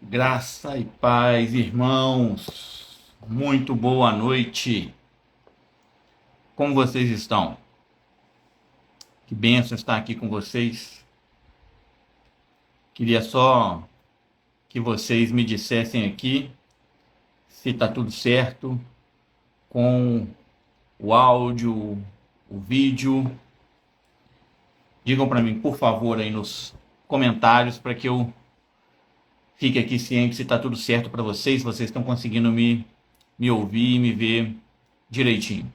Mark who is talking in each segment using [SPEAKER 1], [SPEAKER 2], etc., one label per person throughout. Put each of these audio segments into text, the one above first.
[SPEAKER 1] Graça e paz, irmãos. Muito boa noite. Como vocês estão? Que bênção estar aqui com vocês. Queria só que vocês me dissessem aqui se está tudo certo com o áudio, o vídeo. Digam para mim, por favor, aí nos comentários para que eu fique aqui ciente se está tudo certo para vocês, se vocês estão conseguindo me ouvir e me ver direitinho.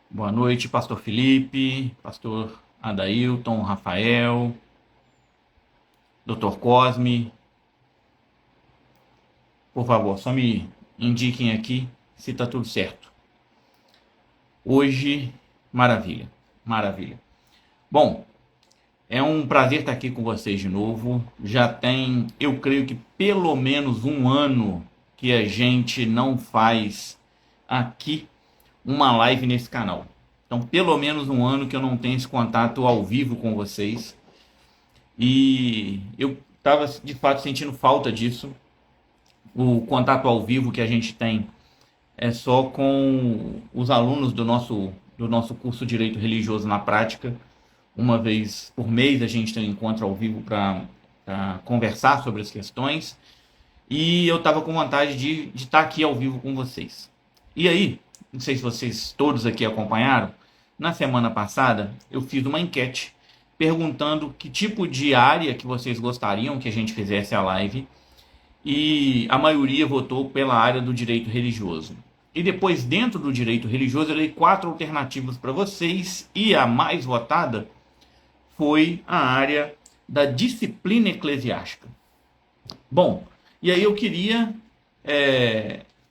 [SPEAKER 1] Boa noite, pastor Felipe, pastor Adailton, Rafael, doutor Cosme. Por favor, só me indiquem aqui se está tudo certo. Hoje, maravilha, maravilha. Bom, é um prazer estar aqui com vocês de novo. Já tem, eu creio que pelo menos um ano que a gente não faz aqui uma live nesse canal. Então, pelo menos um ano que eu não tenho esse contato ao vivo com vocês. E eu estava, de fato, sentindo falta disso. O contato ao vivo que a gente tem é só com os alunos do nosso curso Direito Religioso na Prática. Uma vez por mês a gente tem um encontro ao vivo para conversar sobre as questões. E eu estava com vontade de estar aqui ao vivo com vocês. E aí, não sei se vocês todos aqui acompanharam, na semana passada eu fiz uma enquete perguntando que tipo de área que vocês gostariam que a gente fizesse a live, e a maioria votou pela área do direito religioso. E depois, dentro do direito religioso, eu dei 4 alternativas para vocês, e a mais votada foi a área da disciplina eclesiástica. Bom, e aí eu queria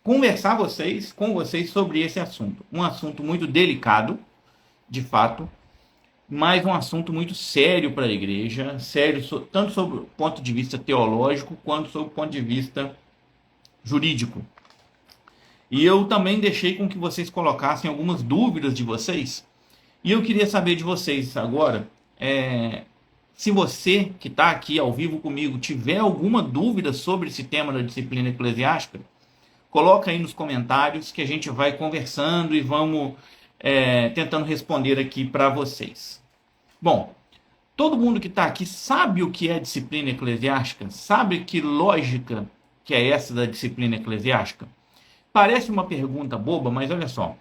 [SPEAKER 1] conversar com vocês sobre esse assunto. Um assunto muito delicado, de fato, mas um assunto muito sério para a igreja, sério tanto sob o ponto de vista teológico quanto sob o ponto de vista jurídico. E eu também deixei com que vocês colocassem algumas dúvidas de vocês, e eu queria saber de vocês agora, se você que está aqui ao vivo comigo tiver alguma dúvida sobre esse tema da disciplina eclesiástica, coloca aí nos comentários que a gente vai conversando e vamos tentando responder aqui para vocês. Bom, todo mundo que está aqui sabe o que é disciplina eclesiástica? Sabe que lógica que é essa da disciplina eclesiástica? Parece uma pergunta boba, mas olha só.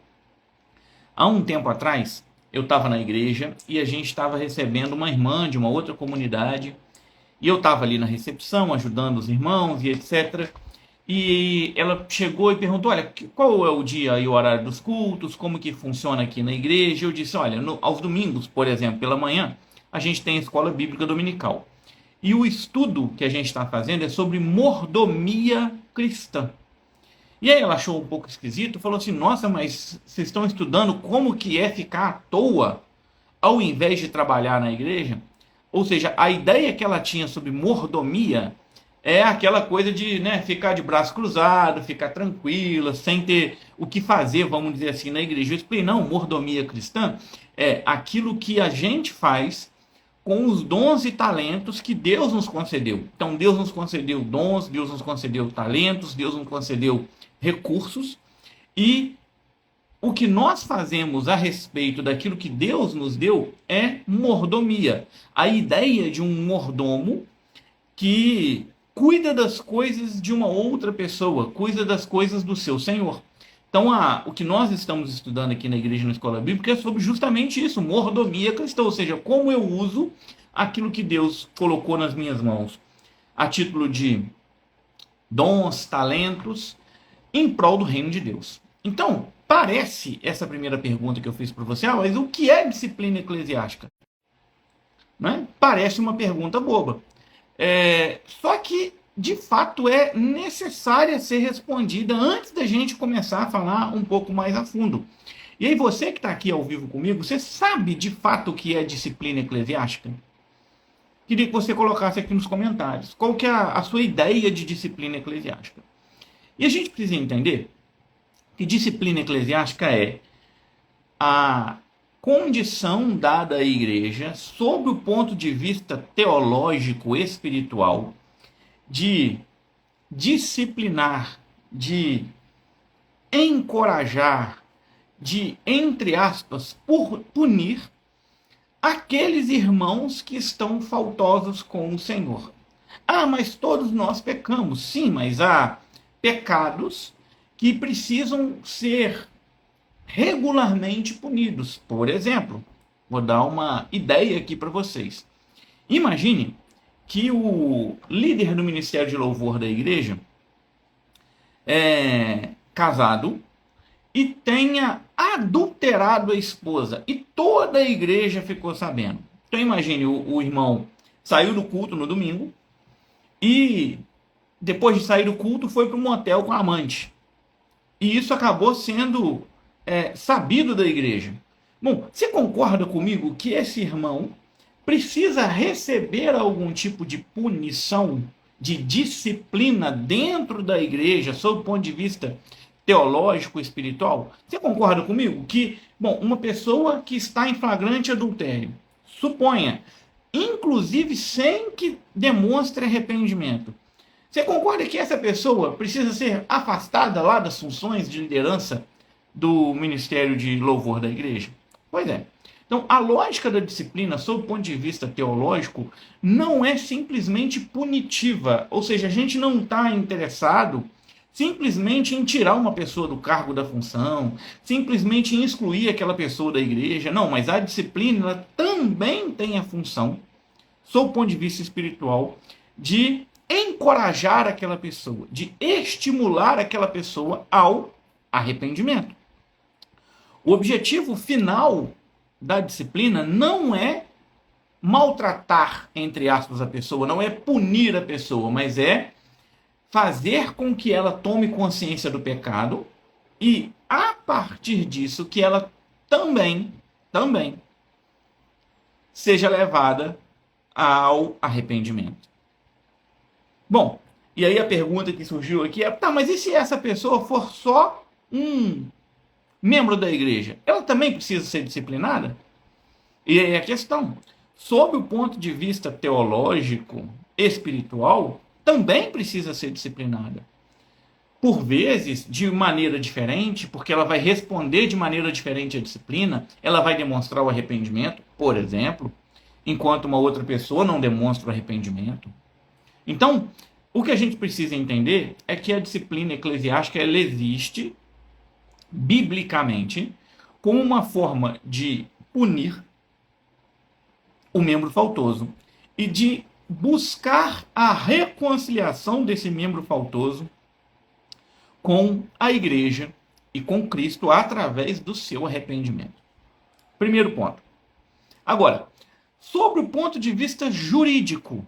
[SPEAKER 1] Há um tempo atrás, eu estava na igreja e a gente estava recebendo uma irmã de uma outra comunidade, e eu estava ali na recepção ajudando os irmãos e etc. E ela chegou e perguntou: olha, qual é o dia e o horário dos cultos, como que funciona aqui na igreja? Eu disse: olha, aos domingos, por exemplo, pela manhã, a gente tem a escola bíblica dominical. E o estudo que a gente está fazendo é sobre mordomia cristã. E aí ela achou um pouco esquisito, falou assim: nossa, mas vocês estão estudando como que é ficar à toa ao invés de trabalhar na igreja? Ou seja, a ideia que ela tinha sobre mordomia é aquela coisa de, né, ficar de braço cruzado, ficar tranquila, sem ter o que fazer, vamos dizer assim, na igreja. Eu expliquei: não, mordomia cristã é aquilo que a gente faz com os dons e talentos que Deus nos concedeu. Então, Deus nos concedeu dons, Deus nos concedeu talentos, Deus nos concedeu recursos, e o que nós fazemos a respeito daquilo que Deus nos deu é mordomia. A ideia de um mordomo que cuida das coisas de uma outra pessoa, cuida das coisas do seu Senhor. Então, o que nós estamos estudando aqui na Igreja na Escola Bíblica é sobre justamente isso, mordomia cristã, ou seja, como eu uso aquilo que Deus colocou nas minhas mãos, a título de dons, talentos, em prol do reino de Deus. Então, parece essa primeira pergunta que eu fiz para você: mas o que é disciplina eclesiástica? Né? Parece uma pergunta boba. Só que, de fato, é necessária ser respondida antes da gente começar a falar um pouco mais a fundo. E aí, você que está aqui ao vivo comigo, você sabe de fato o que é disciplina eclesiástica? Queria que você colocasse aqui nos comentários qual que é a sua ideia de disciplina eclesiástica. E a gente precisa entender que disciplina eclesiástica é condição dada à igreja, sob o ponto de vista teológico espiritual, de disciplinar, de encorajar, de, entre aspas, punir aqueles irmãos que estão faltosos com o Senhor. Ah, mas todos nós pecamos. Sim, mas há pecados que precisam ser regularmente punidos. Por exemplo, vou dar uma ideia aqui para vocês. Imagine que o líder do Ministério de Louvor da igreja é casado e tenha adulterado a esposa e toda a igreja ficou sabendo. Então imagine, o irmão saiu do culto no domingo e depois de sair do culto foi para um motel com a amante. E isso acabou sendo sabido da igreja. Bom, você concorda comigo que esse irmão precisa receber algum tipo de punição, de disciplina dentro da igreja, sob o ponto de vista teológico, espiritual? Você concorda comigo que, bom, uma pessoa que está em flagrante adultério, suponha, inclusive sem que demonstre arrependimento, você concorda que essa pessoa precisa ser afastada lá das funções de liderança do Ministério de Louvor da igreja? Pois é. Então, a lógica da disciplina, sob o ponto de vista teológico, não é simplesmente punitiva. Ou seja, a gente não está interessado simplesmente em tirar uma pessoa do cargo da função, simplesmente em excluir aquela pessoa da igreja. Não, mas a disciplina também tem a função, sob o ponto de vista espiritual, de encorajar aquela pessoa, de estimular aquela pessoa ao arrependimento. O objetivo final da disciplina não é maltratar, entre aspas, a pessoa, não é punir a pessoa, mas é fazer com que ela tome consciência do pecado e, a partir disso, que ela também seja levada ao arrependimento. Bom, e aí a pergunta que surgiu aqui é, tá, mas e se essa pessoa for só um membro da igreja? Ela também precisa ser disciplinada? E aí a questão, sob o ponto de vista teológico, espiritual, também precisa ser disciplinada. Por vezes, de maneira diferente, porque ela vai responder de maneira diferente à disciplina, ela vai demonstrar o arrependimento, por exemplo, enquanto uma outra pessoa não demonstra o arrependimento. Então, o que a gente precisa entender é que a disciplina eclesiástica ela existe biblicamente como uma forma de punir o membro faltoso e de buscar a reconciliação desse membro faltoso com a igreja e com Cristo através do seu arrependimento. Primeiro ponto. Agora, sobre o ponto de vista jurídico,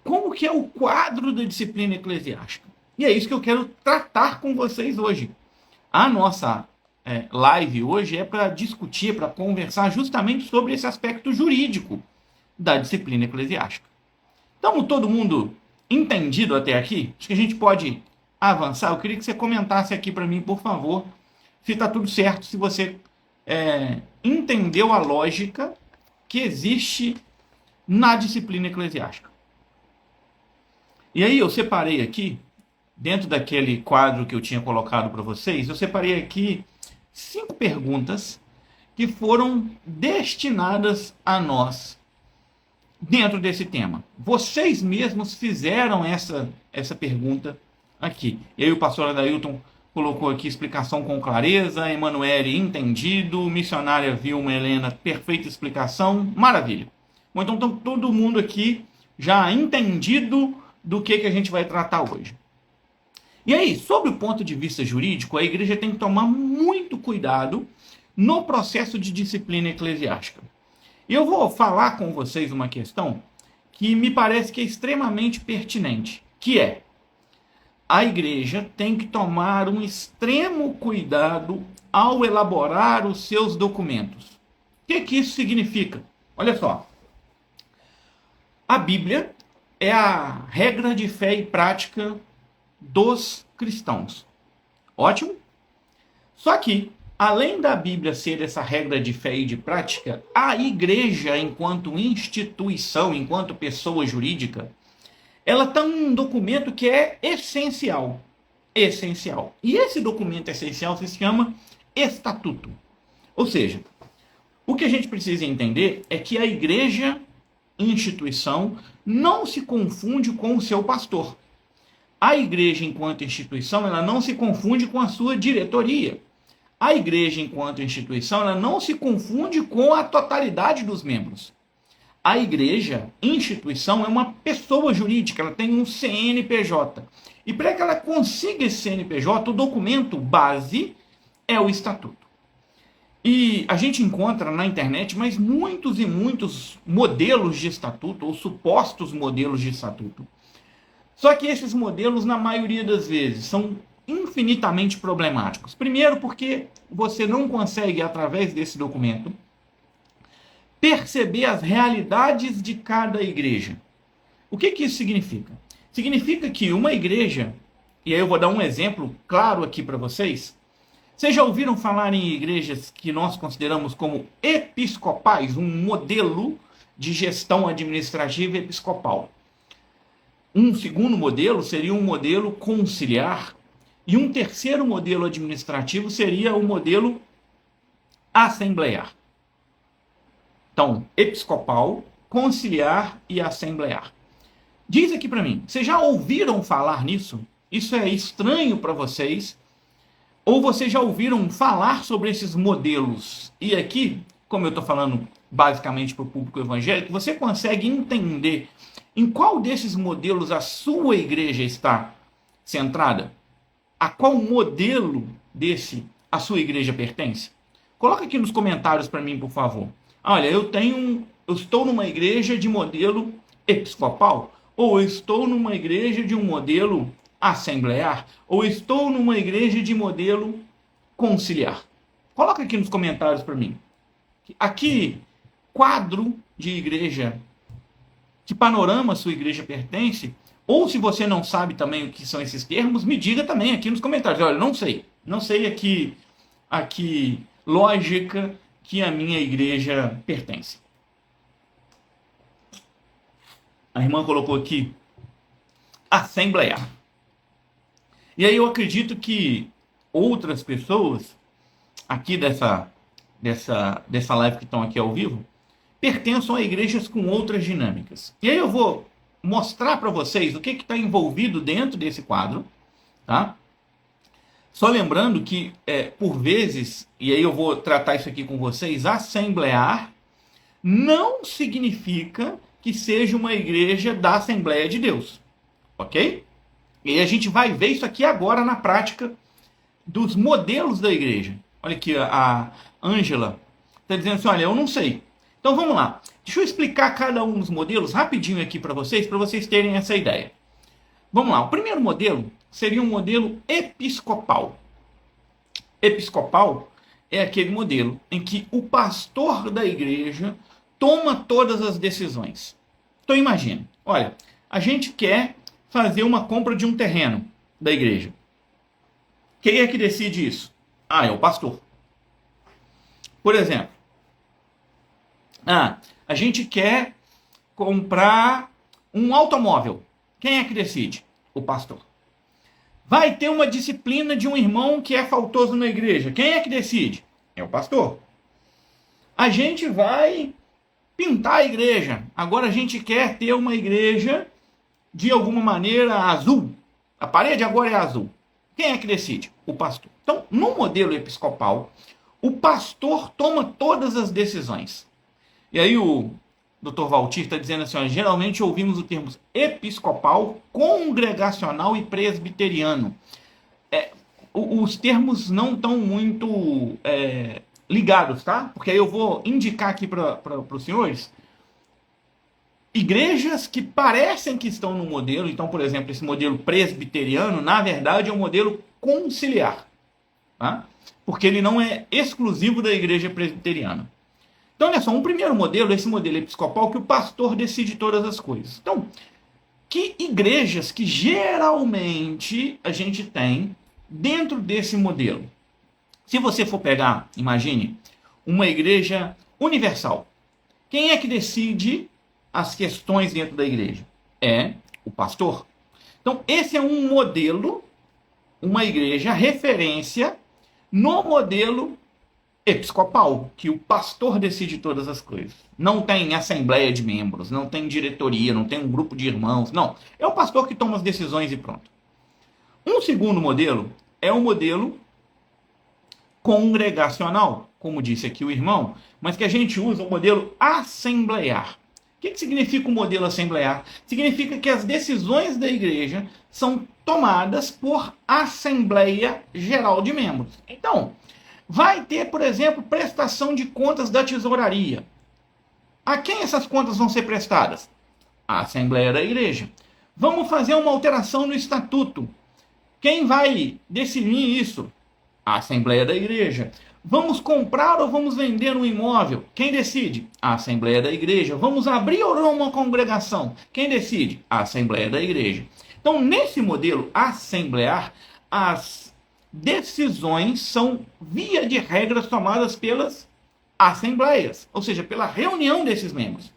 [SPEAKER 1] como que é o quadro da disciplina eclesiástica? E é isso que eu quero tratar com vocês hoje. A nossa live hoje é para discutir, para conversar justamente sobre esse aspecto jurídico da disciplina eclesiástica. Estamos todo mundo entendido até aqui? Acho que a gente pode avançar. Eu queria que você comentasse aqui para mim, por favor, se está tudo certo, se você entendeu a lógica que existe na disciplina eclesiástica. E aí eu separei aqui, dentro daquele quadro que eu tinha colocado para vocês, eu separei aqui 5 perguntas que foram destinadas a nós dentro desse tema. Vocês mesmos fizeram essa pergunta aqui. E aí o pastor Adailton colocou aqui explicação com clareza, Emanuele entendido, missionária Vilma Helena, perfeita explicação, maravilha. Bom, então todo mundo aqui já entendido do que a gente vai tratar hoje. E aí, sobre o ponto de vista jurídico, a igreja tem que tomar muito cuidado no processo de disciplina eclesiástica. E eu vou falar com vocês uma questão que me parece que é extremamente pertinente, que é: a igreja tem que tomar um extremo cuidado ao elaborar os seus documentos. O que isso significa? Olha só. A Bíblia é a regra de fé e prática dos cristãos. Ótimo? Só que, além da Bíblia ser essa regra de fé e de prática, a igreja, enquanto instituição, enquanto pessoa jurídica, ela tem um documento que é essencial. Essencial. E esse documento essencial se chama estatuto. Ou seja, o que a gente precisa entender é que a igreja, instituição, não se confunde com o seu pastor. A igreja, enquanto instituição, ela não se confunde com a sua diretoria. A igreja, enquanto instituição, ela não se confunde com a totalidade dos membros. A igreja, instituição, é uma pessoa jurídica, ela tem um CNPJ. E para que ela consiga esse CNPJ, o documento base é o estatuto. E a gente encontra na internet mas muitos e muitos modelos de estatuto, ou supostos modelos de estatuto. Só que esses modelos, na maioria das vezes, são infinitamente problemáticos. Primeiro porque você não consegue, através desse documento, perceber as realidades de cada igreja. O que isso significa? Significa que uma igreja, e aí eu vou dar um exemplo claro aqui para vocês. Vocês já ouviram falar em igrejas que nós consideramos como episcopais, um modelo de gestão administrativa episcopal? Um segundo modelo seria um modelo conciliar, e um terceiro modelo administrativo seria o modelo assemblear. Então, episcopal, conciliar e assemblear. Diz aqui para mim, vocês já ouviram falar nisso? Isso é estranho para vocês? Ou vocês já ouviram falar sobre esses modelos? E aqui, como eu estou falando basicamente para o público evangélico, você consegue entender em qual desses modelos a sua igreja está centrada? A qual modelo desse a sua igreja pertence? Coloca aqui nos comentários para mim, por favor. Olha, eu estou numa igreja de modelo episcopal, ou eu estou numa igreja de um modelo assemblear, ou estou numa igreja de modelo conciliar. Coloca aqui nos comentários para mim. A que quadro de igreja, que panorama sua igreja pertence? Ou se você não sabe também o que são esses termos, me diga também aqui nos comentários. Olha, não sei. Não sei a que lógica que a minha igreja pertence. A irmã colocou aqui assemblear. E aí eu acredito que outras pessoas aqui dessa live que estão aqui ao vivo pertençam a igrejas com outras dinâmicas. E aí eu vou mostrar para vocês o que está envolvido dentro desse quadro, tá? Só lembrando que, por vezes, e aí eu vou tratar isso aqui com vocês, assemblear não significa que seja uma igreja da Assembleia de Deus, ok? E a gente vai ver isso aqui agora na prática dos modelos da igreja. Olha aqui, a Ângela está dizendo assim, olha, eu não sei. Então vamos lá. Deixa eu explicar cada um dos modelos rapidinho aqui para vocês terem essa ideia. Vamos lá. O primeiro modelo seria um modelo episcopal. Episcopal é aquele modelo em que o pastor da igreja toma todas as decisões. Então imagine, olha, a gente quer fazer uma compra de um terreno da igreja. Quem é que decide isso? É o pastor. Por exemplo, a gente quer comprar um automóvel. Quem é que decide? O pastor. Vai ter uma disciplina de um irmão que é faltoso na igreja. Quem é que decide? É o pastor. A gente vai pintar a igreja. Agora a gente quer ter uma igreja de alguma maneira azul. A parede agora é azul. Quem é que decide? O pastor. Então, no modelo episcopal, o pastor toma todas as decisões. E aí o Dr. Valtir está dizendo assim, geralmente ouvimos o termo episcopal, congregacional e presbiteriano. Os termos não estão muito ligados, tá? Porque aí eu vou indicar aqui para os senhores igrejas que parecem que estão no modelo. Então, por exemplo, esse modelo presbiteriano, na verdade, é um modelo conciliar, tá? Porque ele não é exclusivo da igreja presbiteriana. Então, olha só, um primeiro modelo, esse modelo episcopal, que o pastor decide todas as coisas. Então, que igrejas que geralmente a gente tem dentro desse modelo? Se você for pegar, imagine, uma igreja universal. Quem é que decide as questões dentro da igreja? É o pastor. Então, esse é um modelo, uma igreja referência no modelo episcopal, que o pastor decide todas as coisas. Não tem assembleia de membros, não tem diretoria, não tem um grupo de irmãos, não. É o pastor que toma as decisões e pronto. Um segundo modelo é o modelo congregacional, como disse aqui o irmão, mas que a gente usa o modelo assemblear. O que significa o modelo assemblear? Significa que as decisões da igreja são tomadas por Assembleia Geral de Membros. Então, vai ter, por exemplo, prestação de contas da tesouraria. A quem essas contas vão ser prestadas? A Assembleia da Igreja. Vamos fazer uma alteração no estatuto. Quem vai decidir isso? A Assembleia da Igreja. Vamos comprar ou vamos vender um imóvel? Quem decide? A Assembleia da Igreja. Vamos abrir ou não uma congregação? Quem decide? A Assembleia da Igreja. Então, nesse modelo assemblear, as decisões são, via de regras, tomadas pelas assembleias, ou seja, pela reunião desses membros.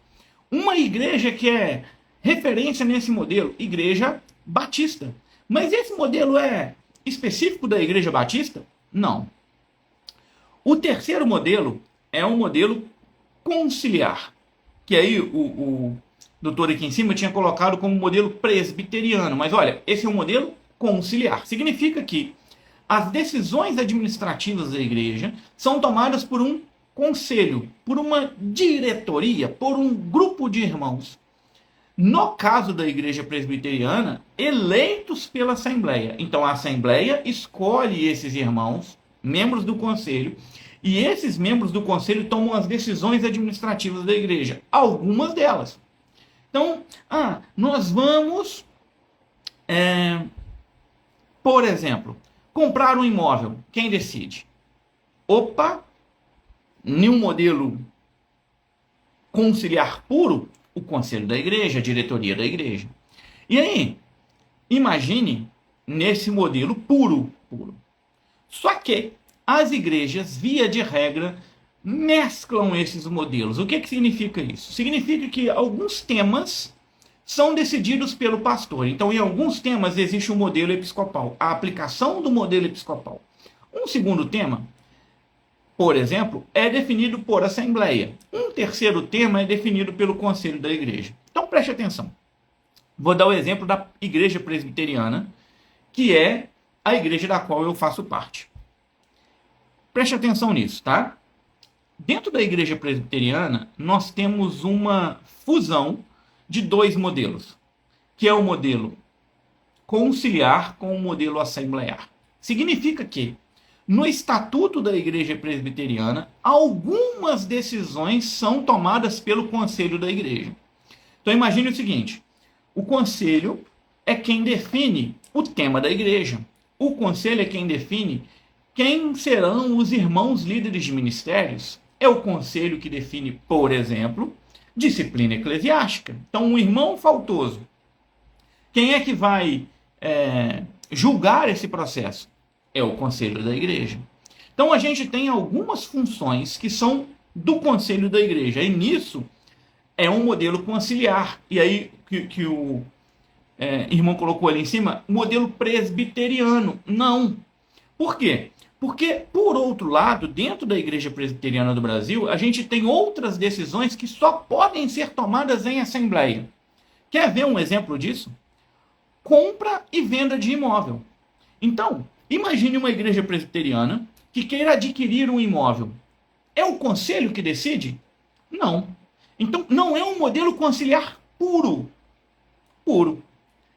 [SPEAKER 1] Uma igreja que é referência nesse modelo, Igreja Batista. Mas esse modelo é específico da Igreja Batista? Não. O terceiro modelo é um modelo conciliar, que aí o doutor aqui em cima tinha colocado como modelo presbiteriano, mas olha, esse é um modelo conciliar. Significa que as decisões administrativas da igreja são tomadas por um conselho, por uma diretoria, por um grupo de irmãos. No caso da igreja presbiteriana, eleitos pela Assembleia. Então a Assembleia escolhe esses irmãos, membros do conselho, e esses membros do conselho tomam as decisões administrativas da igreja, algumas delas. Então, nós vamos, por exemplo, comprar um imóvel. Quem decide? Opa, num modelo conciliar puro, o conselho da igreja, a diretoria da igreja. E aí, imagine nesse modelo puro. Só que as igrejas, via de regra, mesclam esses modelos. O que significa isso? Significa que alguns temas são decididos pelo pastor. Então, em alguns temas existe um modelo episcopal, a aplicação do modelo episcopal. Um segundo tema, por exemplo, é definido por assembleia. Um terceiro tema é definido pelo conselho da igreja. Então, preste atenção. Vou dar o exemplo da igreja presbiteriana, que é a igreja da qual eu faço parte. Preste atenção nisso, tá? Dentro da igreja presbiteriana, nós temos uma fusão de dois modelos, que é o modelo conciliar com o modelo assemblear. Significa que, no estatuto da igreja presbiteriana, algumas decisões são tomadas pelo conselho da igreja. Então imagine o seguinte, o conselho é quem define o tema da igreja. O conselho é quem define quem serão os irmãos líderes de ministérios. É o conselho que define, por exemplo, disciplina eclesiástica. Então, um irmão faltoso, quem é que vai julgar esse processo? É o conselho da igreja. Então, a gente tem algumas funções que são do conselho da igreja. E nisso é um modelo conciliar. E aí, que o irmão colocou ali em cima, modelo presbiteriano. Não. Por quê? Porque, por outro lado, dentro da Igreja Presbiteriana do Brasil, a gente tem outras decisões que só podem ser tomadas em assembleia. Quer ver um exemplo disso? Compra e venda de imóvel. Então, imagine uma igreja presbiteriana que queira adquirir um imóvel. É o conselho que decide? Não. Então, não é um modelo conciliar puro.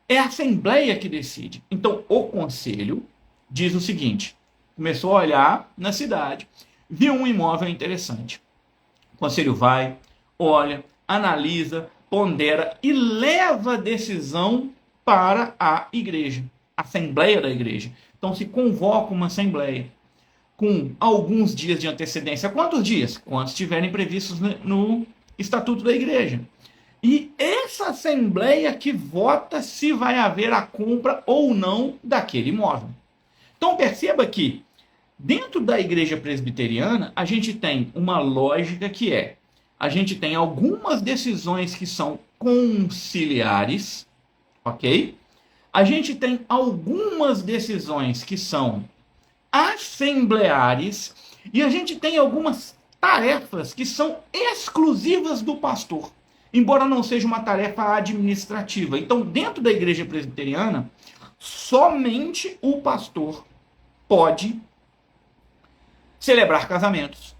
[SPEAKER 1] É a assembleia que decide. Então, o conselho diz o seguinte: começou a olhar na cidade, viu um imóvel interessante. O conselho vai, olha, analisa, pondera e leva a decisão para a igreja, a assembleia da igreja. Então se convoca uma assembleia com alguns dias de antecedência. Quantos dias? Quantos estiverem previstos no estatuto da igreja. E essa assembleia que vota se vai haver a compra ou não daquele imóvel. Então perceba que dentro da igreja presbiteriana a gente tem uma lógica que é: a gente tem algumas decisões que são conciliares, ok? A gente tem algumas decisões que são assembleares e a gente tem algumas tarefas que são exclusivas do pastor, embora não seja uma tarefa administrativa. Então, dentro da igreja presbiteriana, somente o pastor pode celebrar casamentos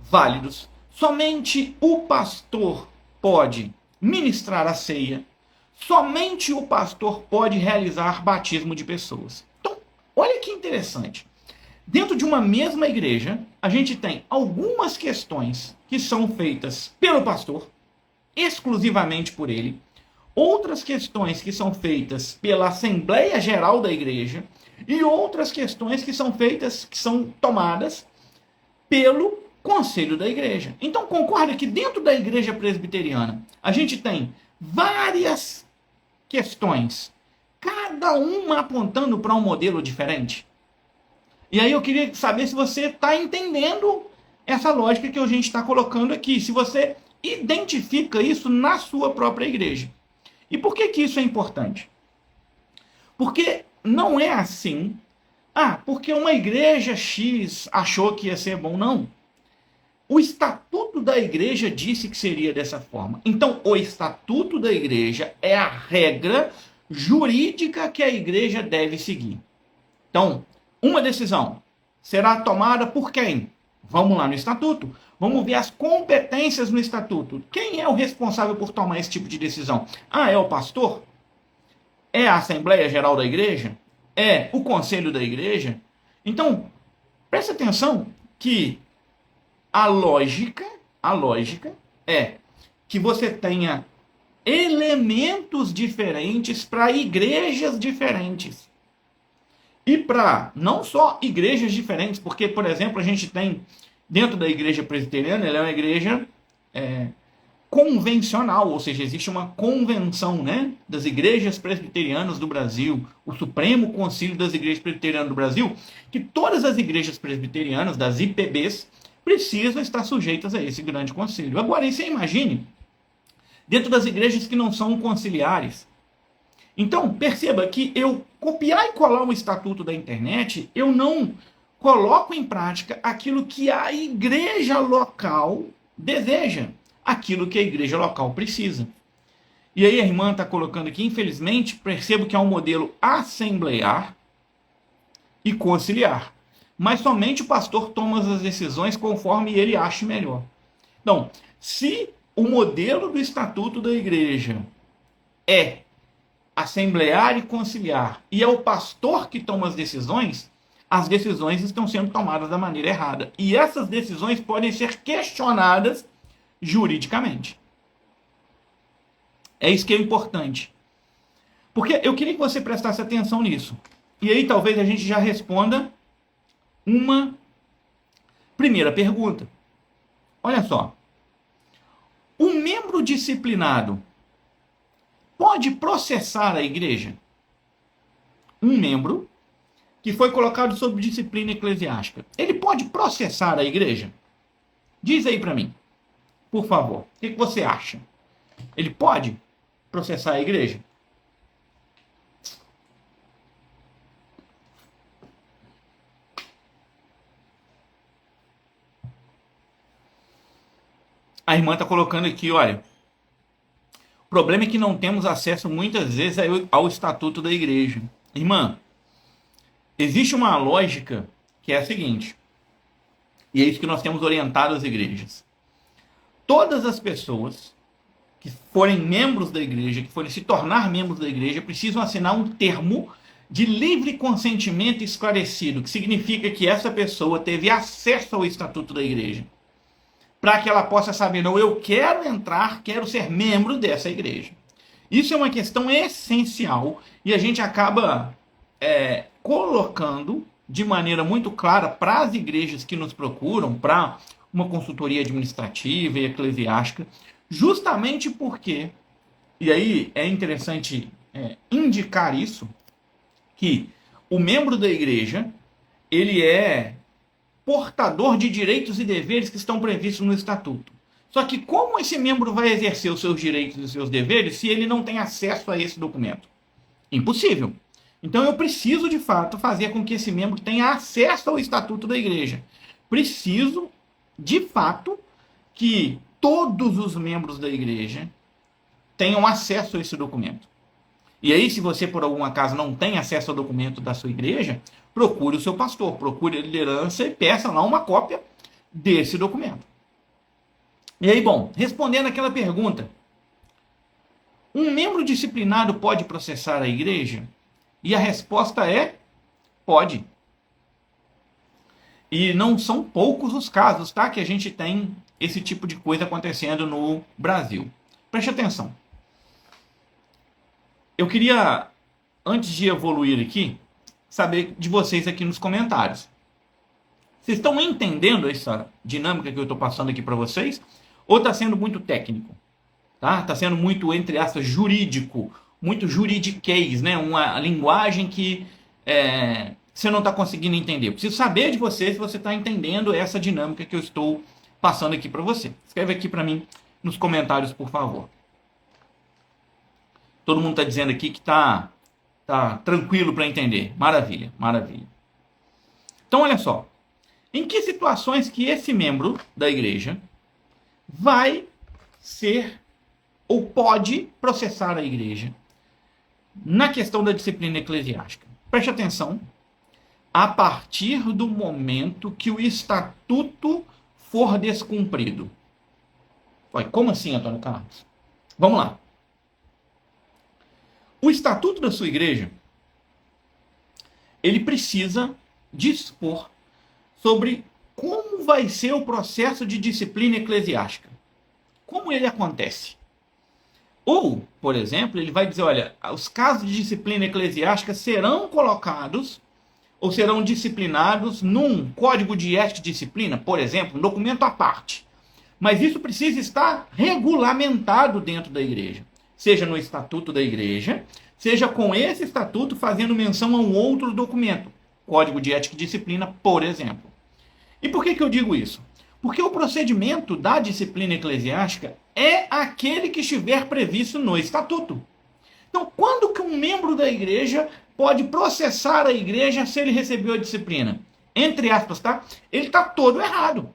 [SPEAKER 1] válidos. Somente o pastor pode ministrar a ceia. Somente o pastor pode realizar batismo de pessoas. Então, olha que interessante. Dentro de uma mesma igreja, a gente tem algumas questões que são feitas pelo pastor, exclusivamente por ele. Outras questões que são feitas pela Assembleia Geral da igreja. E outras questões que são feitas, que são tomadas pelo conselho da igreja. Então, concorda que dentro da igreja presbiteriana, a gente tem várias questões, cada uma apontando para um modelo diferente? E aí eu queria saber se você está entendendo essa lógica que a gente está colocando aqui, se você identifica isso na sua própria igreja. E por que isso é importante? Porque não é assim, porque uma igreja X achou que ia ser bom, não. O estatuto da igreja disse que seria dessa forma. Então, o estatuto da igreja é a regra jurídica que a igreja deve seguir. Então, uma decisão será tomada por quem? Vamos lá no estatuto. Vamos ver as competências no estatuto. Quem é o responsável por tomar esse tipo de decisão? É o pastor? É a Assembleia Geral da igreja? É o conselho da igreja? Então, preste atenção que a lógica é que você tenha elementos diferentes para igrejas diferentes. E para não só igrejas diferentes, porque, por exemplo, a gente tem dentro da igreja presbiteriana, ela é uma igreja convencional, ou seja, existe uma convenção, né, das igrejas presbiterianas do Brasil, o Supremo Concílio das Igrejas Presbiterianas do Brasil, que todas as igrejas presbiterianas, das IPBs, precisam estar sujeitas a esse grande concílio. Agora, você imagine, dentro das igrejas que não são conciliares. Então, perceba que eu copiar e colar um estatuto da internet, eu não coloco em prática aquilo que a igreja local deseja, aquilo que a igreja local precisa. E aí a irmã está colocando aqui, infelizmente, percebo que é um modelo assemblear e conciliar. Mas somente o pastor toma as decisões conforme ele ache melhor. Então, se o modelo do estatuto da igreja é assemblear e conciliar, e é o pastor que toma as decisões estão sendo tomadas da maneira errada. E essas decisões podem ser questionadas juridicamente. É isso que é importante. Porque eu queria que você prestasse atenção nisso. E aí talvez a gente já responda uma primeira pergunta. Olha só. Um membro disciplinado pode processar a igreja? Um membro que foi colocado sob disciplina eclesiástica, ele pode processar a igreja? Diz aí para mim, por favor. O que você acha? Ele pode processar a igreja? A irmã está colocando aqui, olha, o problema é que não temos acesso muitas vezes ao estatuto da igreja. Irmã, existe uma lógica que é a seguinte, e é isso que nós temos orientado as igrejas. Todas as pessoas que forem membros da igreja, que forem se tornar membros da igreja, precisam assinar um termo de livre consentimento esclarecido, que significa que essa pessoa teve acesso ao estatuto da igreja, para que ela possa saber, não, eu quero entrar, quero ser membro dessa igreja. Isso é uma questão essencial e a gente acaba colocando de maneira muito clara para as igrejas que nos procuram, para uma consultoria administrativa e eclesiástica, justamente porque, e aí é interessante indicar isso, que o membro da igreja, ele é portador de direitos e deveres que estão previstos no estatuto. Só que como esse membro vai exercer os seus direitos e os seus deveres se ele não tem acesso a esse documento? Impossível. Então eu preciso, de fato, fazer com que esse membro tenha acesso ao estatuto da igreja. Preciso, de fato, que todos os membros da igreja tenham acesso a esse documento. E aí, se você, por algum acaso, não tem acesso ao documento da sua igreja, procure o seu pastor, procure a liderança e peça lá uma cópia desse documento. E aí, bom, respondendo aquela pergunta, um membro disciplinado pode processar a igreja? E a resposta é: pode. E não são poucos os casos, tá, que a gente tem esse tipo de coisa acontecendo no Brasil. Preste atenção. Eu queria, antes de evoluir aqui, saber de vocês aqui nos comentários. Vocês estão entendendo essa dinâmica que eu estou passando aqui para vocês? Ou está sendo muito técnico? Tá? Está sendo muito, entre aspas, jurídico, muito juridiquês, né? Uma linguagem que você não está conseguindo entender. Eu preciso saber de você se você está entendendo essa dinâmica que eu estou passando aqui para você. Escreve aqui para mim nos comentários, por favor. Todo mundo está dizendo aqui que está tranquilo para entender. Maravilha, maravilha. Então, olha só. Em que situações que esse membro da igreja vai ser ou pode processar a igreja na questão da disciplina eclesiástica? Preste atenção. A partir do momento que o estatuto for descumprido. Ué, como assim, Antônio Carlos? Vamos lá. O estatuto da sua igreja, ele precisa dispor sobre como vai ser o processo de disciplina eclesiástica. Como ele acontece. Ou, por exemplo, ele vai dizer, olha, os casos de disciplina eclesiástica serão colocados ou serão disciplinados num código de ética e disciplina, por exemplo, um documento à parte. Mas isso precisa estar regulamentado dentro da igreja. Seja no estatuto da igreja, seja com esse estatuto fazendo menção a um outro documento, código de ética e disciplina, por exemplo. E por que eu digo isso? Porque o procedimento da disciplina eclesiástica é aquele que estiver previsto no estatuto. Então, quando que um membro da igreja pode processar a igreja se ele recebeu a disciplina? Entre aspas, tá? Ele está todo errado.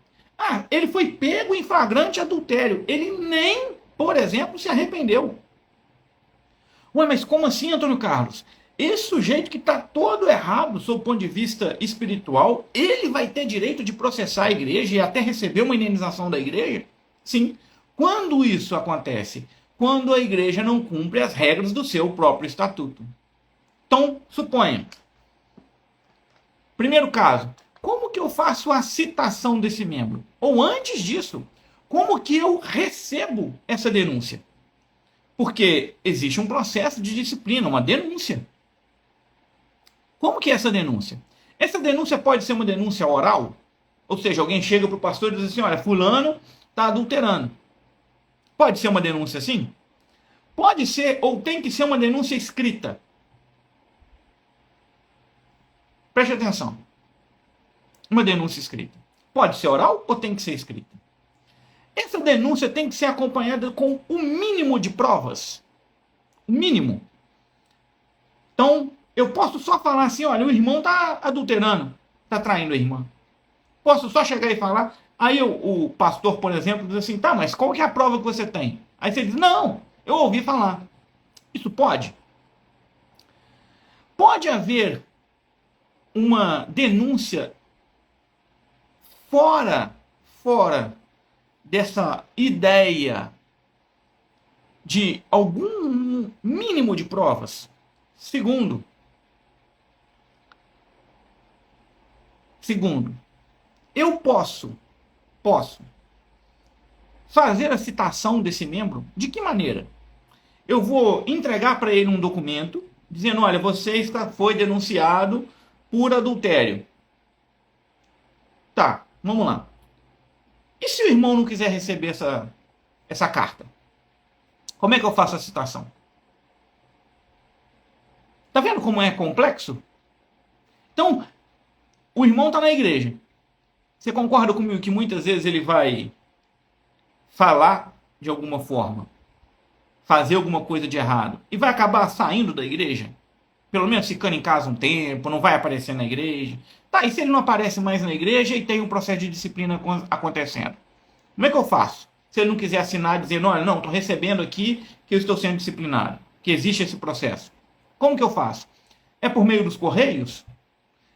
[SPEAKER 1] Ele foi pego em flagrante adultério. Ele nem, por exemplo, se arrependeu. Ué, mas como assim, Antônio Carlos? Esse sujeito que está todo errado, sob o ponto de vista espiritual, ele vai ter direito de processar a igreja e até receber uma indenização da igreja? Sim. Quando isso acontece? Quando a igreja não cumpre as regras do seu próprio estatuto. Então, suponha. Primeiro caso, como que eu faço a citação desse membro? Ou antes disso, como que eu recebo essa denúncia? Porque existe um processo de disciplina, uma denúncia. Como que é essa denúncia? Essa denúncia pode ser uma denúncia oral, ou seja, alguém chega para o pastor e diz assim, olha, fulano está adulterando. Pode ser uma denúncia assim? Pode ser, ou tem que ser uma denúncia escrita. Preste atenção. Uma denúncia escrita. Pode ser oral ou tem que ser escrita? Essa denúncia tem que ser acompanhada com o mínimo de provas. O mínimo. Então, eu posso só falar assim, olha, o irmão está adulterando, está traindo a irmã. Posso só chegar e falar, aí o pastor, por exemplo, diz assim, tá, mas qual que é a prova que você tem? Aí você diz, não, eu ouvi falar. Isso pode? Pode haver uma denúncia fora dessa ideia de algum mínimo de provas. Segundo, eu posso fazer a citação desse membro de que maneira? Eu vou entregar para ele um documento dizendo, olha, você foi denunciado por adultério. Tá, vamos lá. E se o irmão não quiser receber essa carta? Como é que eu faço a citação? Tá vendo como é complexo? Então, o irmão está na igreja. Você concorda comigo que muitas vezes ele vai falar de alguma forma, fazer alguma coisa de errado, e vai acabar saindo da igreja? Pelo menos ficando em casa um tempo, não vai aparecer na igreja. Tá, e se ele não aparece mais na igreja e tem um processo de disciplina acontecendo? Como é que eu faço? Se ele não quiser assinar dizendo, olha, não, estou recebendo aqui que eu estou sendo disciplinado, que existe esse processo. Como que eu faço? É por meio dos correios?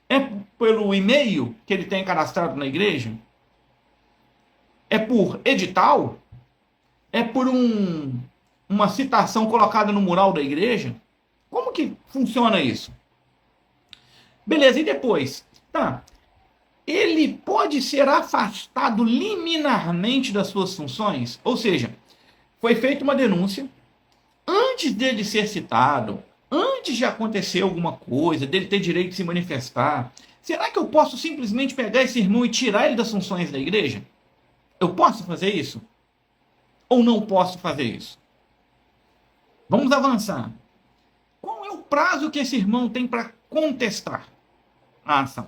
[SPEAKER 1] É pelo e-mail que ele tem cadastrado na igreja? É por edital? É por uma citação colocada no mural da igreja? Como que funciona isso? Beleza, e depois? Tá, ele pode ser afastado liminarmente das suas funções? Ou seja, foi feita uma denúncia, antes dele ser citado, antes de acontecer alguma coisa, dele ter direito de se manifestar, será que eu posso simplesmente pegar esse irmão e tirar ele das funções da igreja? Eu posso fazer isso? Ou não posso fazer isso? Vamos avançar. Qual é o prazo que esse irmão tem para contestar a ação?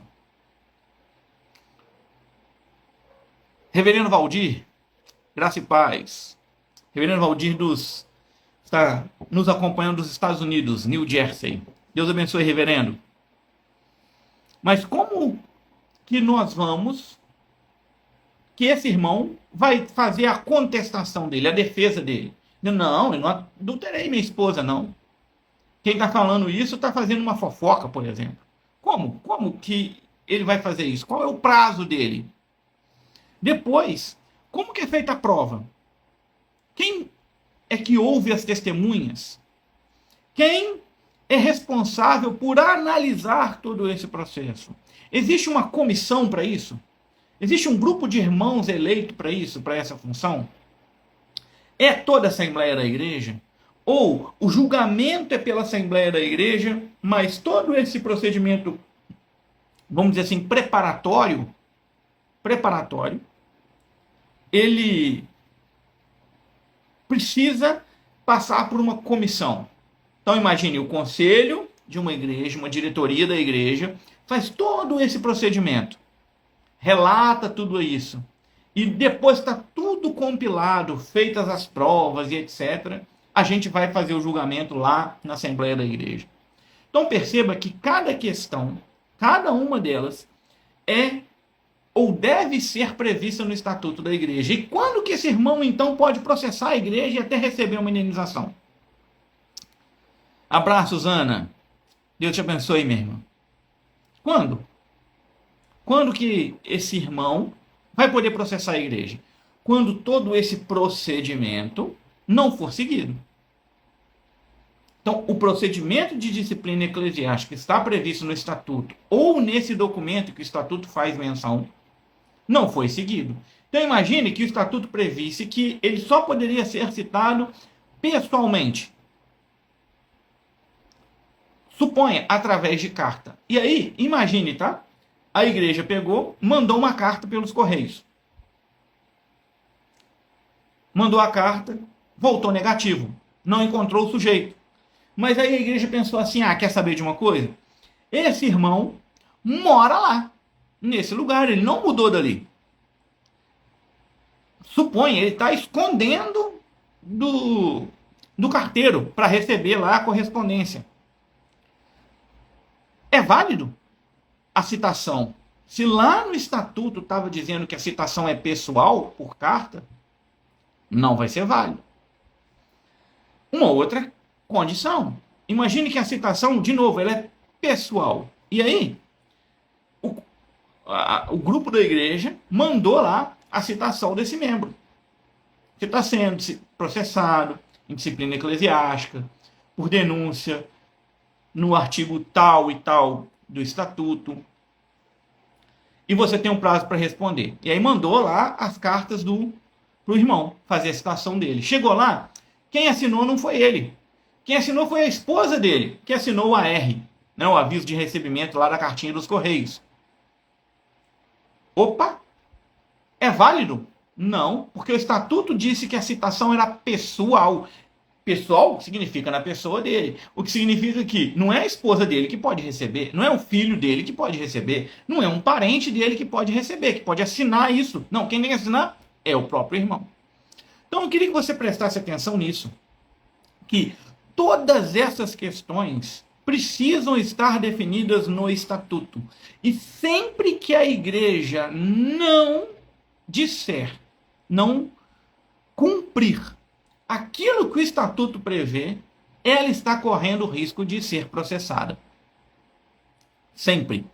[SPEAKER 1] Reverendo Valdir, graça e paz. Reverendo Valdir está nos acompanhando dos Estados Unidos, New Jersey. Deus abençoe, reverendo. Mas como que nós vamos, que esse irmão vai fazer a contestação dele, a defesa dele? Não, eu não adulterei minha esposa, não. Quem está falando isso está fazendo uma fofoca, por exemplo. Como? Como que ele vai fazer isso? Qual é o prazo dele? Depois, como que é feita a prova? Quem é que ouve as testemunhas? Quem é responsável por analisar todo esse processo? Existe uma comissão para isso? Existe um grupo de irmãos eleito para isso, para essa função? É toda a Assembleia da Igreja? Ou o julgamento é pela Assembleia da Igreja, mas todo esse procedimento, vamos dizer assim, preparatório, ele precisa passar por uma comissão. Então imagine o conselho de uma igreja, uma diretoria da igreja, faz todo esse procedimento, relata tudo isso, e depois está tudo compilado, feitas as provas e etc., a gente vai fazer o julgamento lá na Assembleia da Igreja. Então perceba que cada questão, cada uma delas, é ou deve ser prevista no Estatuto da Igreja. E quando que esse irmão, então, pode processar a igreja e até receber uma indenização? Abraços, Ana. Deus te abençoe, minha irmã. Quando? Quando que esse irmão vai poder processar a igreja? Quando todo esse procedimento não for seguido. Então, o procedimento de disciplina eclesiástica está previsto no Estatuto ou nesse documento que o Estatuto faz menção, não foi seguido. Então imagine que o Estatuto previsse que ele só poderia ser citado pessoalmente. Suponha, através de carta. E aí, imagine, tá? A igreja pegou, mandou uma carta pelos correios. Mandou a carta, voltou negativo. Não encontrou o sujeito. Mas aí a igreja pensou assim, quer saber de uma coisa? Esse irmão mora lá, nesse lugar, ele não mudou dali. Suponha, ele está escondendo do carteiro para receber lá a correspondência. É válido a citação? Se lá no estatuto estava dizendo que a citação é pessoal, por carta, não vai ser válido. Uma outra condição. Imagine que a citação, de novo, ela é pessoal. E aí, o grupo da igreja mandou lá a citação desse membro, que está sendo processado em disciplina eclesiástica, por denúncia, no artigo tal e tal do estatuto. E você tem um prazo para responder. E aí mandou lá as cartas pro irmão, fazer a citação dele. Chegou lá, quem assinou não foi ele. Quem assinou foi a esposa dele, que assinou o AR, né, o aviso de recebimento lá da cartinha dos Correios. Opa! É válido? Não, porque o estatuto disse que a citação era pessoal. Pessoal significa na pessoa dele. O que significa que não é a esposa dele que pode receber, não é o filho dele que pode receber, não é um parente dele que pode receber, que pode assinar isso. Não, quem tem que assinar é o próprio irmão. Então eu queria que você prestasse atenção nisso, que todas essas questões precisam estar definidas no estatuto. E sempre que a igreja não disser, não cumprir aquilo que o estatuto prevê, ela está correndo o risco de ser processada. Sempre.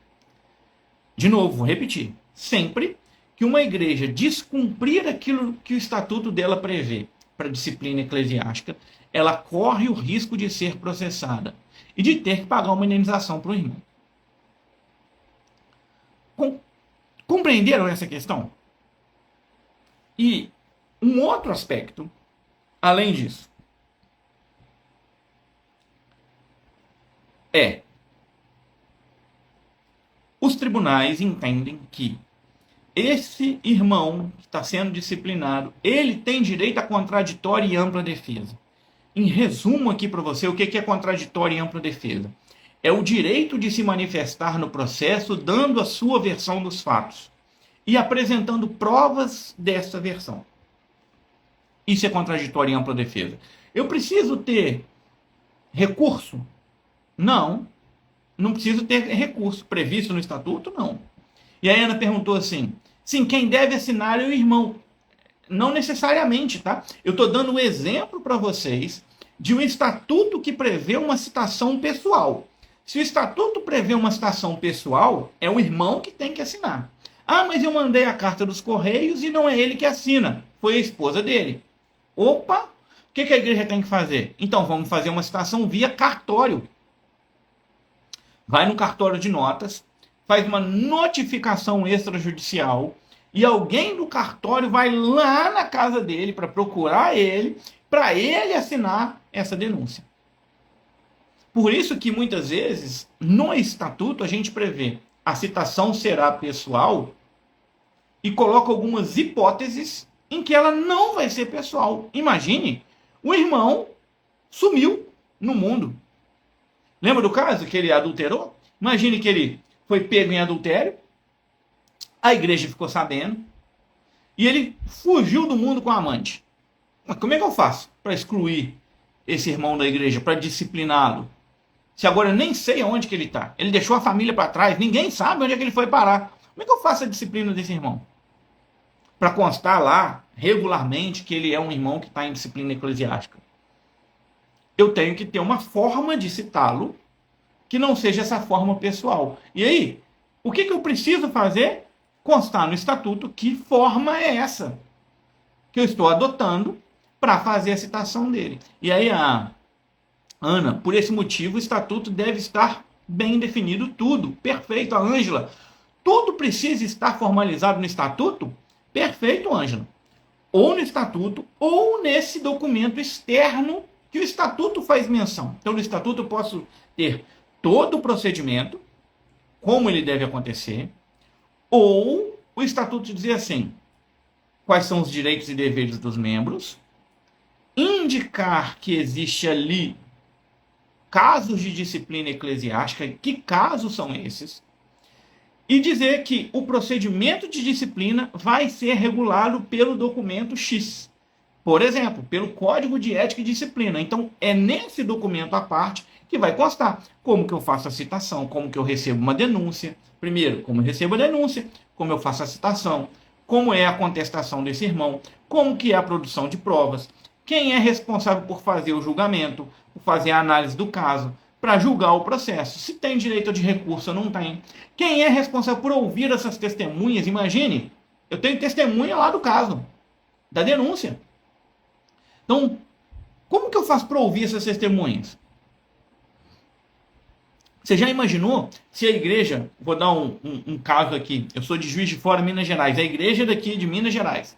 [SPEAKER 1] De novo, vou repetir. Sempre que uma igreja descumprir aquilo que o estatuto dela prevê para a disciplina eclesiástica, ela corre o risco de ser processada e de ter que pagar uma indenização para o irmão. Compreenderam essa questão? E um outro aspecto, além disso, os tribunais entendem que esse irmão que está sendo disciplinado, ele tem direito a contraditória e ampla defesa. Em resumo aqui para você, o que é contraditória e ampla defesa? É o direito de se manifestar no processo dando a sua versão dos fatos e apresentando provas dessa versão. Isso é contraditória e ampla defesa. Eu preciso ter recurso? Não. Não preciso ter recurso previsto no estatuto? Não. E a Ana perguntou assim, sim, quem deve assinar é o irmão. Não necessariamente, tá? Eu estou dando um exemplo para vocês de um estatuto que prevê uma citação pessoal. Se o estatuto prevê uma citação pessoal, é o irmão que tem que assinar. Ah, mas eu mandei a carta dos Correios e não é ele que assina, foi a esposa dele. Opa, o que a igreja tem que fazer? Então vamos fazer uma citação via cartório. Vai no cartório de notas, faz uma notificação extrajudicial e alguém do cartório vai lá na casa dele para procurar ele, para ele assinar essa denúncia. Por isso que muitas vezes no estatuto a gente prevê a citação será pessoal e coloca algumas hipóteses em que ela não vai ser pessoal. Imagine, o irmão sumiu no mundo. Lembra do caso que ele adulterou? Imagine que ele foi pego em adultério, a igreja ficou sabendo, e ele fugiu do mundo com a amante. Mas como é que eu faço para excluir esse irmão da igreja, para discipliná-lo? Se agora eu nem sei aonde que ele está. Ele deixou a família para trás, ninguém sabe onde é que ele foi parar. Como é que eu faço a disciplina desse irmão? Para constar lá, regularmente, que ele é um irmão que está em disciplina eclesiástica. Eu tenho que ter uma forma de citá-lo que não seja essa forma pessoal. E aí, o que eu preciso fazer? Constar no estatuto que forma é essa que eu estou adotando para fazer a citação dele. E aí, Ana, por esse motivo, o estatuto deve estar bem definido tudo. Perfeito, a Ângela. Tudo precisa estar formalizado no estatuto? Perfeito, Ângela. Ou no estatuto, ou nesse documento externo que o estatuto faz menção. Então, no estatuto eu posso ter todo o procedimento, como ele deve acontecer, ou o estatuto dizer assim, quais são os direitos e deveres dos membros, indicar que existe ali casos de disciplina eclesiástica, que casos são esses, e dizer que o procedimento de disciplina vai ser regulado pelo documento X. Por exemplo, pelo Código de Ética e Disciplina. Então, é nesse documento à parte que vai constar como que eu faço a citação, como que eu recebo uma denúncia. Primeiro, como eu recebo a denúncia, como eu faço a citação, como é a contestação desse irmão, como que é a produção de provas, quem é responsável por fazer o julgamento, por fazer a análise do caso, para julgar o processo, se tem direito de recurso ou não tem, quem é responsável por ouvir essas testemunhas. Imagine, eu tenho testemunha lá do caso, da denúncia. Então, como que eu faço para ouvir essas testemunhas? Você já imaginou se a igreja, vou dar um caso aqui, eu sou de Juiz de Fora, Minas Gerais, a igreja daqui de Minas Gerais.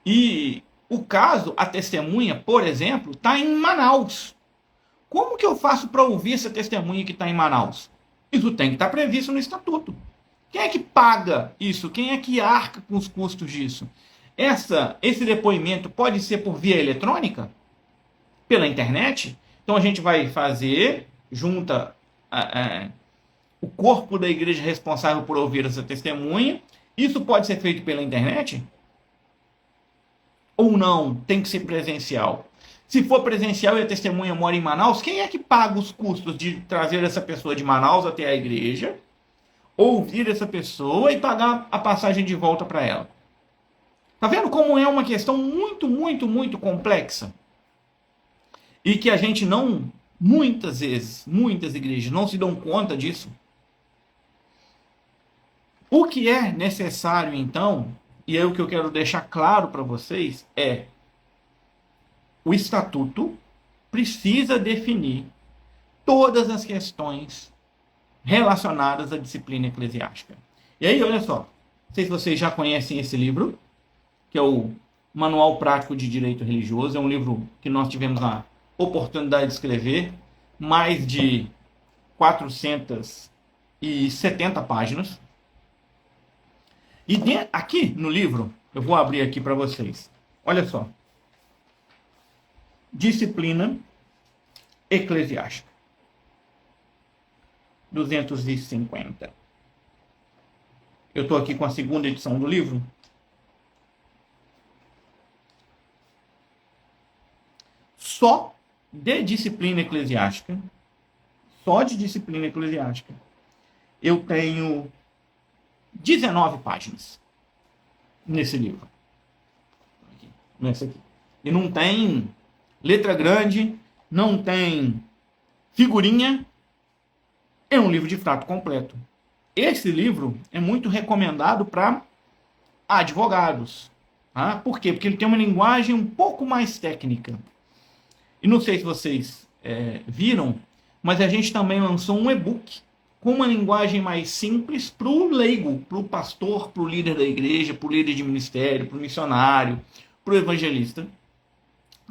[SPEAKER 1] E o caso, a testemunha, por exemplo, está em Manaus. Como que eu faço para ouvir essa testemunha que está em Manaus? Isso tem que estar previsto no estatuto. Quem é que paga isso? Quem é que arca com os custos disso? Esse depoimento pode ser por via eletrônica? pela internet. Então a gente vai fazer, junta o corpo da igreja responsável por ouvir essa testemunha. Isso pode ser feito pela internet? Ou não? Tem que ser presencial? Se for presencial e a testemunha mora em Manaus, quem é que paga os custos de trazer essa pessoa de Manaus até a igreja, ouvir essa pessoa e pagar a passagem de volta para ela? Tá vendo como é uma questão muito, muito, muito complexa? E que a gente não, muitas vezes, muitas igrejas não se dão conta disso. O que é necessário, então, e é o que eu quero deixar claro para vocês, é o estatuto precisa definir todas as questões relacionadas à disciplina eclesiástica. E aí, olha só, não sei se vocês já conhecem esse livro, que é o Manual Prático de Direito Religioso. É um livro que nós tivemos a oportunidade de escrever, mais de 470 páginas. E aqui no livro, eu vou abrir aqui para vocês. Olha só. Disciplina eclesiástica. 250. Eu estou aqui com a segunda edição do livro. Só de disciplina eclesiástica, eu tenho 19 páginas nesse livro. Nesse aqui. E não tem letra grande, não tem figurinha. É um livro de fato completo. Esse livro é muito recomendado para advogados. Tá? Por quê? Porque ele tem uma linguagem um pouco mais técnica. E não sei se vocês viram, mas a gente também lançou um e-book com uma linguagem mais simples para o leigo, para o pastor, para o líder da igreja, para o líder de ministério, para o missionário, para o evangelista,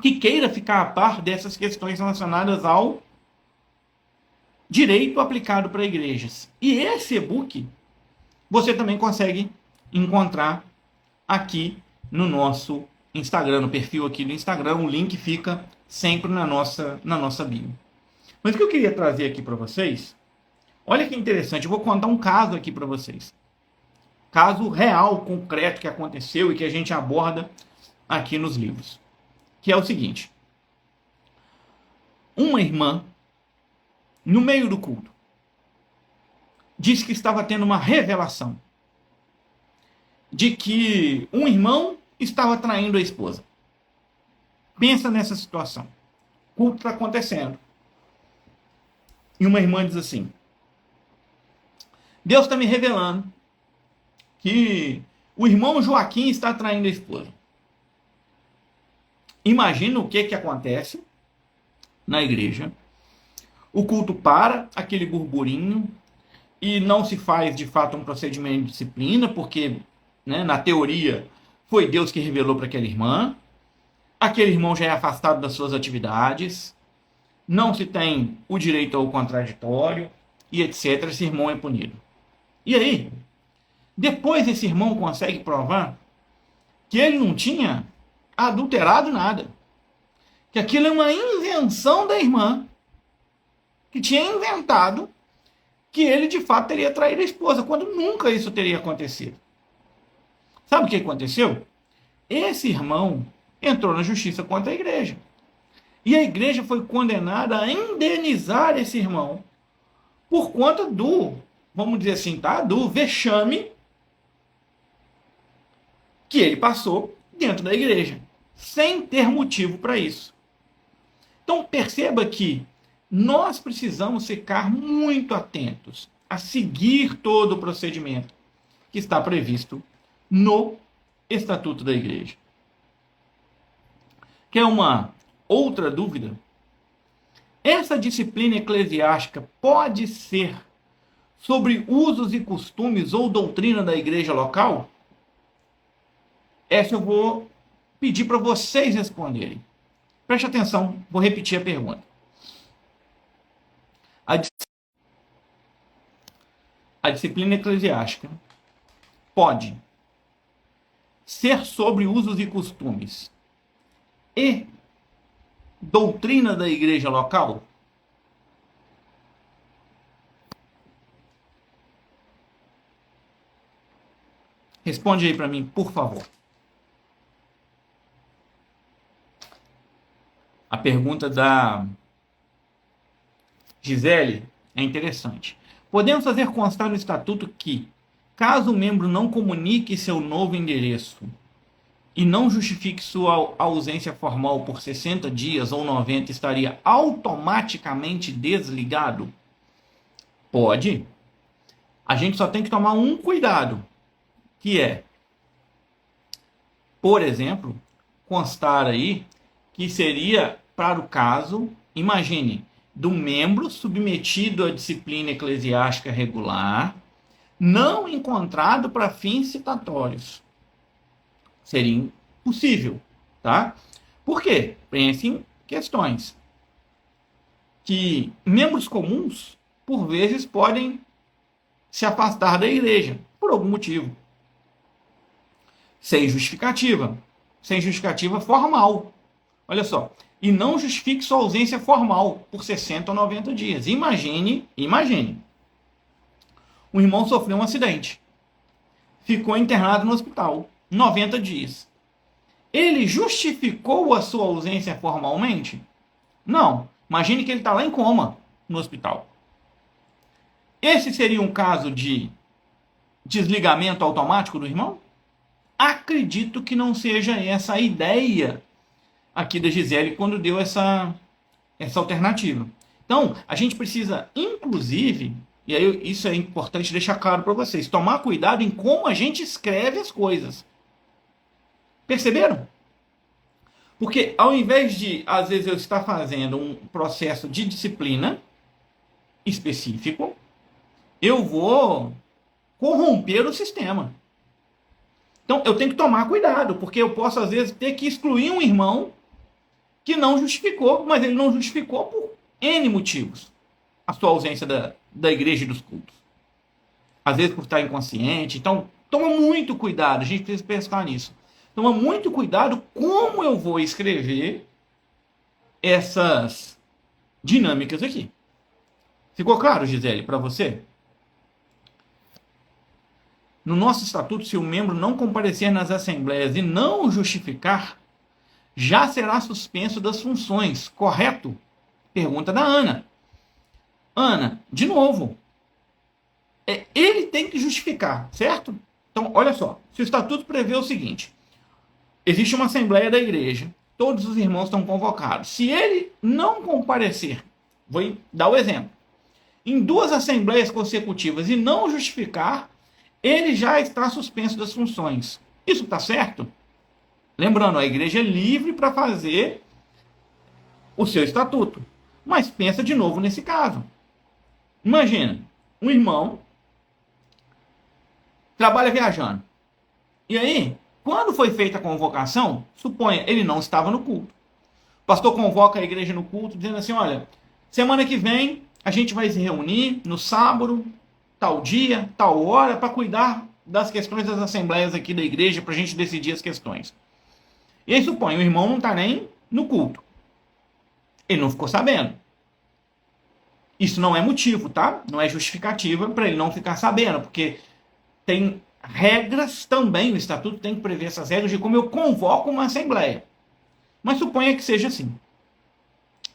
[SPEAKER 1] que queira ficar a par dessas questões relacionadas ao direito aplicado para igrejas. E esse e-book você também consegue encontrar aqui no nosso Instagram, no perfil aqui do Instagram. O link fica sempre na nossa bio. Mas o que eu queria trazer aqui para vocês, olha que interessante, eu vou contar um caso aqui para vocês. Caso real, concreto, que aconteceu e que a gente aborda aqui nos livros. Que é o seguinte. Uma irmã, no meio do culto, disse que estava tendo uma revelação de que um irmão estava traindo a esposa. Pensa nessa situação. O culto está acontecendo. E uma irmã diz assim: Deus está me revelando que o irmão Joaquim está traindo a esposa. Imagina o que acontece na igreja. O culto para, aquele burburinho, e não se faz de fato um procedimento de disciplina, porque, na teoria, foi Deus que revelou para aquela irmã. Aquele irmão já é afastado das suas atividades, não se tem o direito ao contraditório, e etc. Esse irmão é punido. E aí, depois esse irmão consegue provar que ele não tinha adulterado nada, que aquilo é uma invenção da irmã, que tinha inventado que ele de fato teria traído a esposa, quando nunca isso teria acontecido. Sabe o que aconteceu? Esse irmão entrou na justiça contra a igreja. E a igreja foi condenada a indenizar esse irmão por conta do, vamos dizer assim, do vexame que ele passou dentro da igreja, sem ter motivo para isso. Então perceba que nós precisamos ficar muito atentos a seguir todo o procedimento que está previsto no Estatuto da Igreja. Quer uma outra dúvida? Essa disciplina eclesiástica pode ser sobre usos e costumes ou doutrina da igreja local? Essa eu vou pedir para vocês responderem. Preste atenção, vou repetir a pergunta. A disciplina eclesiástica pode ser sobre usos e costumes e doutrina da igreja local? Responde aí para mim, por favor. A pergunta da Gisele é interessante. Podemos fazer constar no estatuto que, caso o membro não comunique seu novo endereço e não justifique sua ausência formal por 60 dias ou 90, estaria automaticamente desligado? Pode. A gente só tem que tomar um cuidado, que é, por exemplo, constar aí que seria para o caso, imagine, do membro submetido à disciplina eclesiástica regular, não encontrado para fins citatórios. Seria impossível, tá? Por quê? Pense em questões que membros comuns, por vezes, podem se afastar da igreja, por algum motivo. Sem justificativa formal. Olha só, e não justifique sua ausência formal por 60 ou 90 dias. Imagine, um irmão sofreu um acidente, ficou internado no hospital, 90 dias. Ele justificou a sua ausência formalmente? Não. Imagine que ele está lá em coma, no hospital. Esse seria um caso de desligamento automático do irmão? Acredito que não seja essa a ideia aqui da Gisele quando deu essa alternativa. Então, a gente precisa, inclusive, e aí isso é importante deixar claro para vocês, tomar cuidado em como a gente escreve as coisas. Perceberam? Porque ao invés de, às vezes, eu estar fazendo um processo de disciplina específico, eu vou corromper o sistema. Então, eu tenho que tomar cuidado, porque eu posso, às vezes, ter que excluir um irmão que não justificou, mas ele não justificou por N motivos a sua ausência da igreja e dos cultos. Às vezes por estar inconsciente. Então, toma muito cuidado, a gente precisa pensar nisso. Toma muito cuidado como eu vou escrever essas dinâmicas aqui. Ficou claro, Gisele, para você? No nosso estatuto, se o membro não comparecer nas assembleias e não justificar, já será suspenso das funções, correto? Pergunta da Ana. Ana, de novo, ele tem que justificar, certo? Então, olha só, se o estatuto prevê o seguinte, existe uma assembleia da igreja, todos os irmãos estão convocados. Se ele não comparecer, vou dar o exemplo, em 2 assembleias consecutivas e não justificar, ele já está suspenso das funções. Isso está certo? Lembrando, a igreja é livre para fazer o seu estatuto. Mas pensa de novo nesse caso. Imagina, um irmão trabalha viajando. E aí, quando foi feita a convocação, suponha, ele não estava no culto. O pastor convoca a igreja no culto, dizendo assim, olha, semana que vem a gente vai se reunir no sábado, tal dia, tal hora, para cuidar das questões das assembleias aqui da igreja, para a gente decidir as questões. E aí suponha, o irmão não está nem no culto. Ele não ficou sabendo. Isso não é motivo, tá? Não é justificativa para ele não ficar sabendo, porque tem regras também, o estatuto tem que prever essas regras de como eu convoco uma assembleia. Mas suponha que seja assim.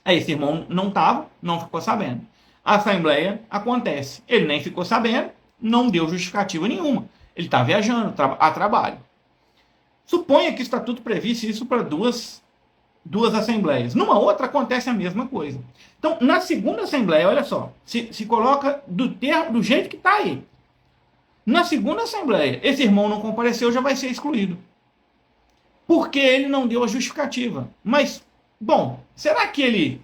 [SPEAKER 1] Aí esse irmão não estava, não ficou sabendo. A assembleia acontece. Ele nem ficou sabendo, não deu justificativa nenhuma. Ele está viajando a trabalho. Suponha que o estatuto previsse isso para duas assembleias. Numa outra acontece a mesma coisa. Então, na segunda assembleia, olha só, se coloca do jeito que está aí. Na segunda assembleia, esse irmão não compareceu, já vai ser excluído. Porque ele não deu a justificativa. Mas, bom, será que ele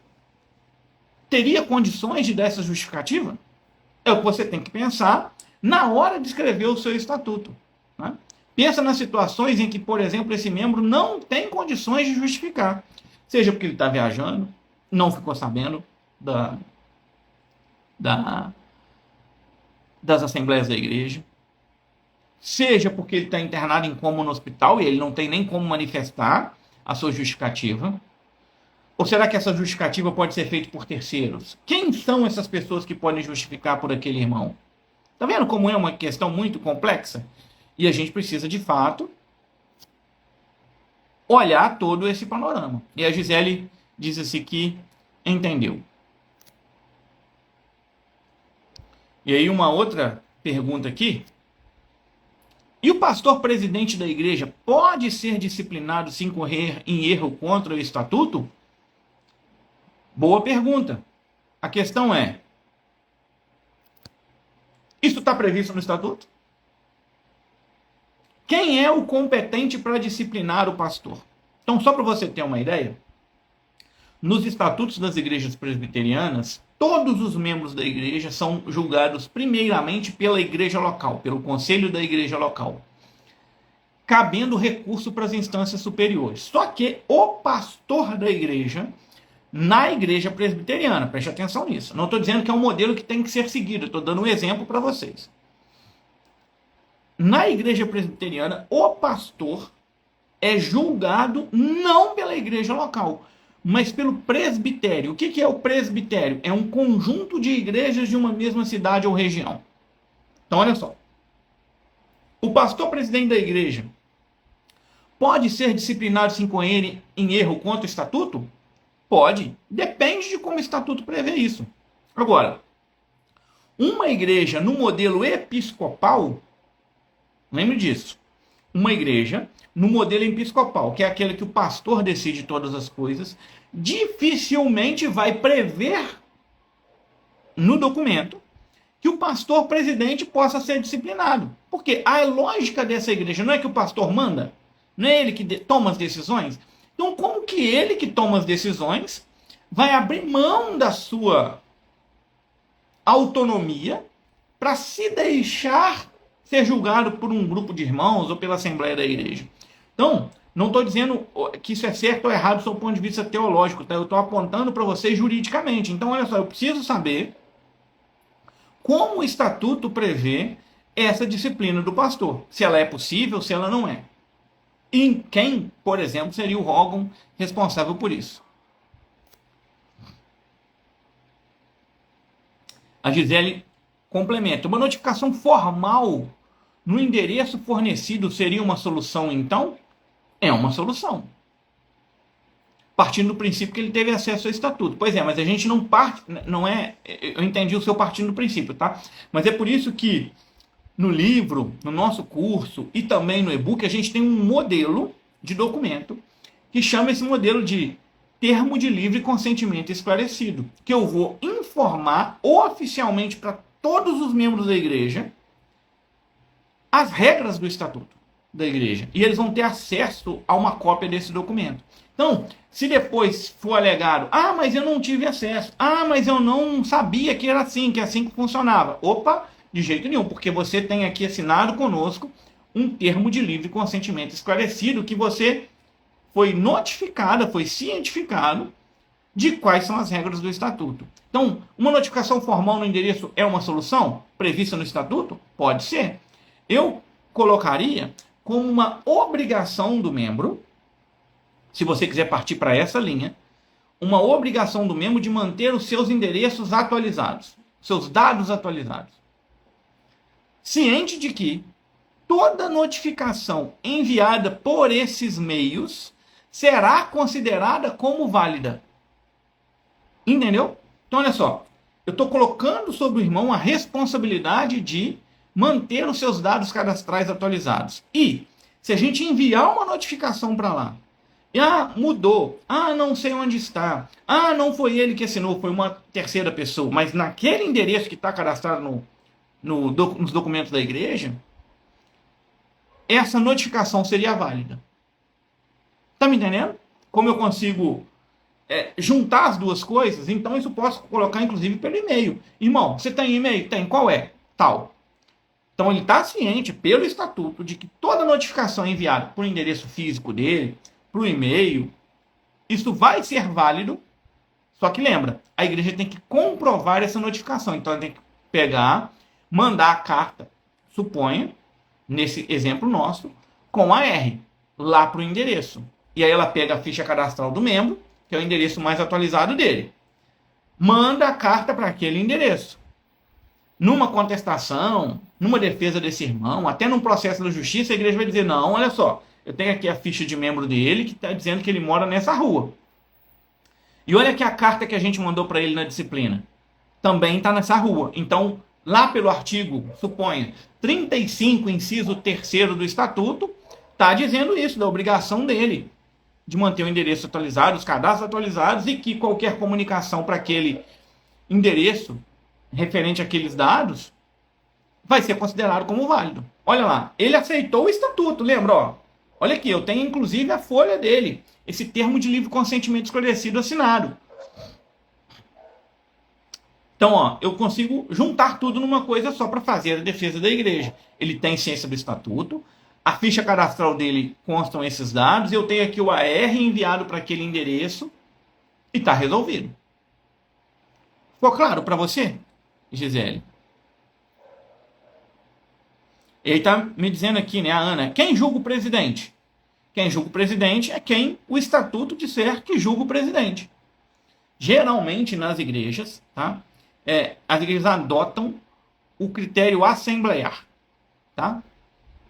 [SPEAKER 1] teria condições de dar essa justificativa? É o que você tem que pensar na hora de escrever o seu estatuto. Né? Pensa nas situações em que, por exemplo, esse membro não tem condições de justificar. Seja porque ele está viajando, não ficou sabendo das assembleias da igreja, seja porque ele está internado em coma no hospital e ele não tem nem como manifestar a sua justificativa, Ou será que essa justificativa pode ser feita por terceiros? Quem são essas pessoas que podem justificar por aquele irmão? Está vendo como é uma questão muito complexa? E a gente precisa, de fato, olhar todo esse panorama. E a Gisele diz assim que entendeu. E aí uma outra pergunta aqui. E o pastor presidente da igreja pode ser disciplinado se incorrer em erro contra o estatuto? Boa pergunta. A questão é, isso está previsto no estatuto? Quem é o competente para disciplinar o pastor? Então, só para você ter uma ideia, nos estatutos das igrejas presbiterianas, todos os membros da igreja são julgados primeiramente pela igreja local, pelo conselho da igreja local, cabendo recurso para as instâncias superiores. Só que o pastor da igreja, na igreja presbiteriana, preste atenção nisso, não estou dizendo que é um modelo que tem que ser seguido, estou dando um exemplo para vocês. Na igreja presbiteriana, o pastor é julgado não pela igreja local, mas pelo presbitério. O que é o presbitério? É um conjunto de igrejas de uma mesma cidade ou região. Então, olha só. O pastor presidente da igreja pode ser disciplinado se incorrer em erro contra o estatuto? Pode. Depende de como o estatuto prevê isso. Agora, uma igreja no modelo episcopal, lembre disso, uma igreja no modelo episcopal, que é aquele que o pastor decide todas as coisas, dificilmente vai prever no documento que o pastor presidente possa ser disciplinado. Porque a lógica dessa igreja não é que o pastor manda, não é ele que toma as decisões. Então, como que ele que toma as decisões vai abrir mão da sua autonomia para se deixar ser julgado por um grupo de irmãos ou pela Assembleia da Igreja? Então, não estou dizendo que isso é certo ou errado do ponto de vista teológico, tá? Eu estou apontando para vocês juridicamente. Então, olha só, eu preciso saber como o estatuto prevê essa disciplina do pastor. Se ela é possível, se ela não é. E quem, por exemplo, seria o órgão responsável por isso. A Gisele complementa. Uma notificação formal no endereço fornecido seria uma solução, então? É uma solução. Partindo do princípio que ele teve acesso ao estatuto. Pois é, mas a gente não parte, não é, eu entendi o seu partindo do princípio, tá? Mas é por isso que no livro, no nosso curso e também no e-book, a gente tem um modelo de documento que chama esse modelo de termo de livre consentimento esclarecido, que eu vou informar oficialmente para todos os membros da igreja as regras do estatuto da igreja. E eles vão ter acesso a uma cópia desse documento. Então, se depois for alegado, mas eu não tive acesso, mas eu não sabia que era assim, que é assim que funcionava. Opa, de jeito nenhum, porque você tem aqui assinado conosco um termo de livre consentimento esclarecido que você foi notificado, foi cientificado de quais são as regras do estatuto. Então, uma notificação formal no endereço é uma solução prevista no estatuto? Pode ser. Eu colocaria como uma obrigação do membro, se você quiser partir para essa linha, uma obrigação do membro de manter os seus endereços atualizados, seus dados atualizados. Ciente de que toda notificação enviada por esses meios será considerada como válida. Entendeu? Então, olha só. Eu estou colocando sobre o irmão a responsabilidade de manter os seus dados cadastrais atualizados. E, se a gente enviar uma notificação para lá, mudou, não sei onde está, não foi ele que assinou, foi uma terceira pessoa, mas naquele endereço que está cadastrado nos documentos da igreja, essa notificação seria válida. Está me entendendo? Como eu consigo juntar as duas coisas? Então isso posso colocar inclusive pelo e-mail. Irmão, você tem e-mail? Tem. Qual é? Tal. Então ele está ciente pelo estatuto de que toda notificação enviada por endereço físico dele, para o e-mail, isso vai ser válido. Só que lembra, a igreja tem que comprovar essa notificação. Então ela tem que pegar, mandar a carta, suponha, nesse exemplo nosso, com a R, lá para o endereço. E aí ela pega a ficha cadastral do membro, que é o endereço mais atualizado dele. Manda a carta para aquele endereço. Numa contestação, numa defesa desse irmão, até num processo da justiça, a igreja vai dizer, não, olha só, eu tenho aqui a ficha de membro dele que está dizendo que ele mora nessa rua. E olha aqui a carta que a gente mandou para ele na disciplina. Também está nessa rua. Então, lá pelo artigo, suponha, 35, inciso 3º do Estatuto, está dizendo isso, da obrigação dele de manter o endereço atualizado, os cadastros atualizados, e que qualquer comunicação para aquele endereço referente àqueles dados vai ser considerado como válido. Olha lá, ele aceitou o estatuto, lembra? Ó, olha aqui, eu tenho inclusive a folha dele, esse termo de livre consentimento esclarecido assinado. Então, ó, eu consigo juntar tudo numa coisa só para fazer a defesa da igreja. Ele tem ciência do estatuto, a ficha cadastral dele constam esses dados, eu tenho aqui o AR enviado para aquele endereço e está resolvido. Ficou claro para você, Gisele? Ele está me dizendo aqui, né, a Ana, quem julga o presidente? Quem julga o presidente é quem o estatuto disser que julga o presidente. Geralmente nas igrejas, tá? As igrejas adotam o critério assemblear, tá?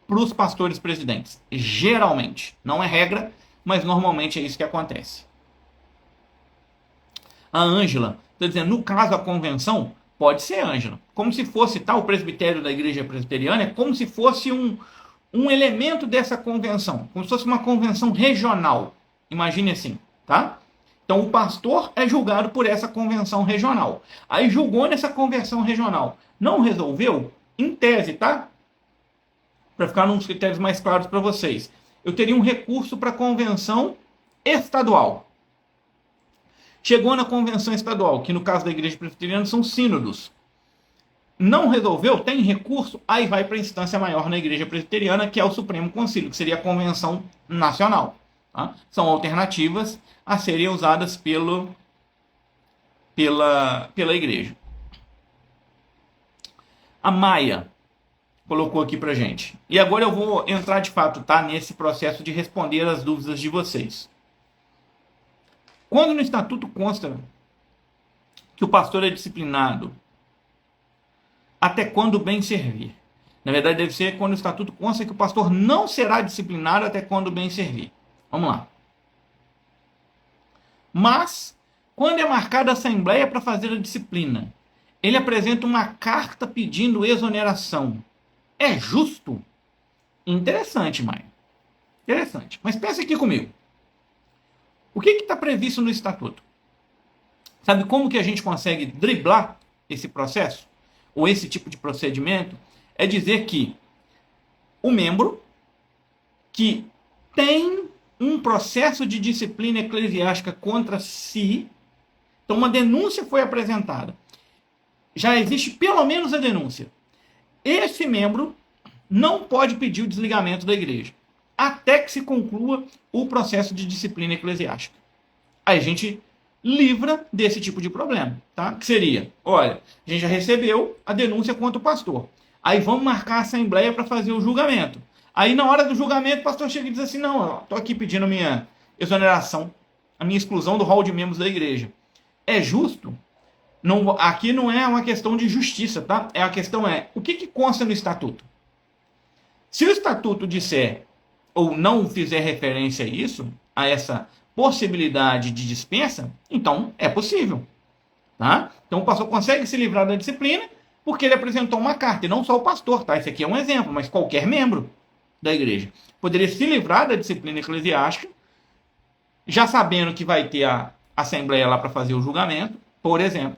[SPEAKER 1] Para os pastores presidentes. Geralmente. Não é regra, mas normalmente é isso que acontece. A Ângela está dizendo, no caso a convenção, pode ser, Ângela. Como se fosse, tá, o presbitério da igreja presbiteriana, é como se fosse um elemento dessa convenção. Como se fosse uma convenção regional. Imagine assim, tá? Então, o pastor é julgado por essa convenção regional. Aí julgou nessa convenção regional. Não resolveu? Em tese, tá? Para ficar nos critérios mais claros para vocês. Eu teria um recurso para a convenção estadual. Chegou na convenção estadual, que no caso da igreja presbiteriana são sínodos. Não resolveu? Tem recurso? Aí vai para a instância maior na igreja presbiteriana, que é o Supremo Concílio, que seria a convenção nacional. Tá? São alternativas a serem usadas pela igreja. A Maia colocou aqui pra gente. E agora eu vou entrar de fato, tá, nesse processo de responder as dúvidas de vocês. Quando no estatuto consta que o pastor é disciplinado até quando bem servir. Na verdade deve ser quando o estatuto consta que o pastor não será disciplinado até quando bem servir. Vamos lá. Mas, quando é marcada a assembleia para fazer a disciplina, ele apresenta uma carta pedindo exoneração. É justo? Interessante, Maia. Interessante. Mas pensa aqui comigo. O que está previsto no estatuto? Sabe como que a gente consegue driblar esse processo? Ou esse tipo de procedimento? É dizer que o membro que tem um processo de disciplina eclesiástica contra si, então uma denúncia foi apresentada, já existe pelo menos a denúncia, esse membro não pode pedir o desligamento da igreja, até que se conclua o processo de disciplina eclesiástica. Aí a gente livra desse tipo de problema, tá? Que seria, olha, a gente já recebeu a denúncia contra o pastor, aí vamos marcar a assembleia para fazer o julgamento. Aí, na hora do julgamento, o pastor chega e diz assim, não, estou aqui pedindo a minha exoneração, a minha exclusão do rol de membros da igreja. É justo? Não, aqui não é uma questão de justiça, tá? A questão é, o que consta no estatuto? Se o estatuto disser, ou não fizer referência a isso, a essa possibilidade de dispensa, então é possível, tá? Então o pastor consegue se livrar da disciplina porque ele apresentou uma carta, e não só o pastor, tá? Esse aqui é um exemplo, mas qualquer membro da igreja poderia se livrar da disciplina eclesiástica, já sabendo que vai ter a assembleia lá para fazer o julgamento, por exemplo.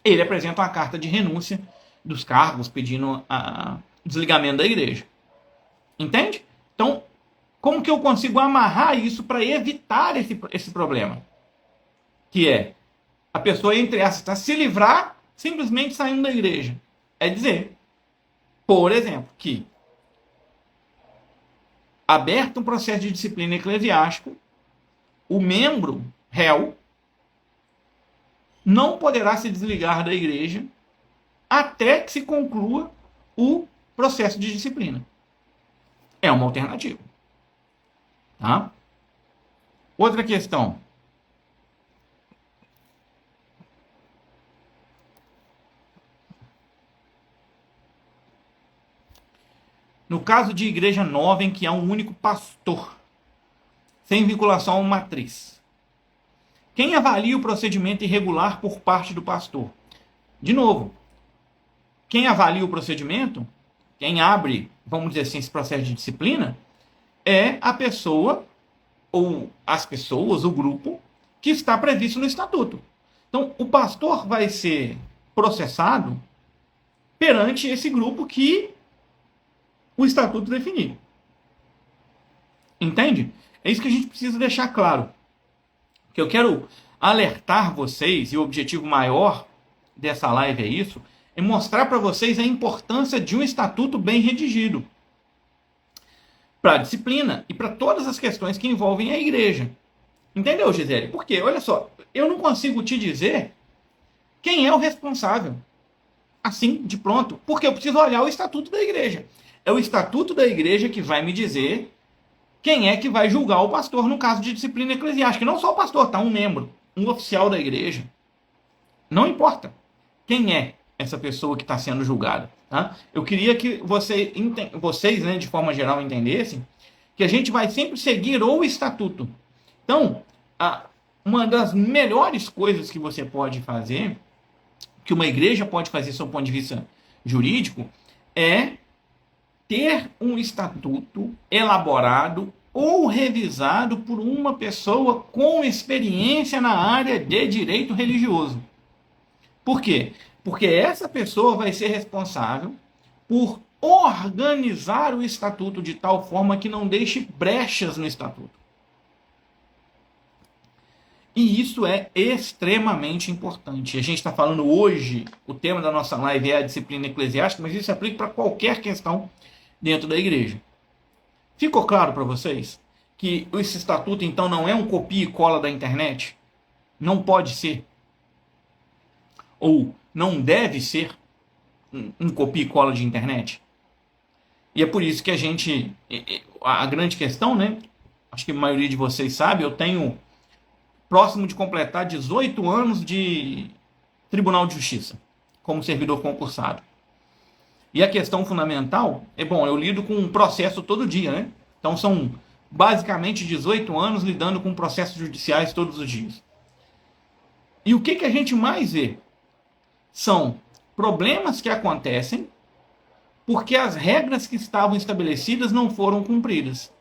[SPEAKER 1] Ele apresenta uma carta de renúncia dos cargos, pedindo o desligamento da igreja. Entende? Então, como que eu consigo amarrar isso para evitar esse problema? Que é, a pessoa, entre essas, se livrar simplesmente saindo da igreja. É dizer, por exemplo, que aberto um processo de disciplina eclesiástica, o membro réu não poderá se desligar da igreja até que se conclua o processo de disciplina. É uma alternativa. Tá? Outra questão. No caso de igreja nova em que há um único pastor, sem vinculação a uma matriz, quem avalia o procedimento irregular por parte do pastor? De novo, quem avalia o procedimento, quem abre, vamos dizer assim, esse processo de disciplina, é a pessoa, ou as pessoas, o grupo, que está previsto no estatuto. Então, o pastor vai ser processado perante esse grupo que o estatuto definir. Entende? É isso que a gente precisa deixar claro. Que eu quero alertar vocês, e o objetivo maior dessa live é isso, é mostrar para vocês a importância de um estatuto bem redigido para a disciplina e para todas as questões que envolvem a igreja. Entendeu, Gisele? Porque, olha só, eu não consigo te dizer quem é o responsável. Assim, de pronto. Porque eu preciso olhar o estatuto da igreja. É o estatuto da igreja que vai me dizer quem é que vai julgar o pastor no caso de disciplina eclesiástica. Não só o pastor, tá? Um membro, um oficial da igreja. Não importa quem é essa pessoa que está sendo julgada. Tá? Eu queria que vocês, né, de forma geral, entendessem que a gente vai sempre seguir o estatuto. Então, uma das melhores coisas que você pode fazer, que uma igreja pode fazer do seu ponto de vista jurídico, é ter um estatuto elaborado ou revisado por uma pessoa com experiência na área de direito religioso. Por quê? Porque essa pessoa vai ser responsável por organizar o estatuto de tal forma que não deixe brechas no estatuto. E isso é extremamente importante. A gente está falando hoje, o tema da nossa live é a disciplina eclesiástica, mas isso se aplica para qualquer questão dentro da igreja. Ficou claro para vocês que esse estatuto, então, não é um copia e cola da internet? Não pode ser. Ou não deve ser um copia e cola de internet? E é por isso que a grande questão, né? Acho que a maioria de vocês sabe, eu tenho próximo de completar 18 anos de Tribunal de Justiça, como servidor concursado. E a questão fundamental é, bom, eu lido com um processo todo dia, né? Então são basicamente 18 anos lidando com processos judiciais todos os dias. E o que a gente mais vê? São problemas que acontecem porque as regras que estavam estabelecidas não foram cumpridas.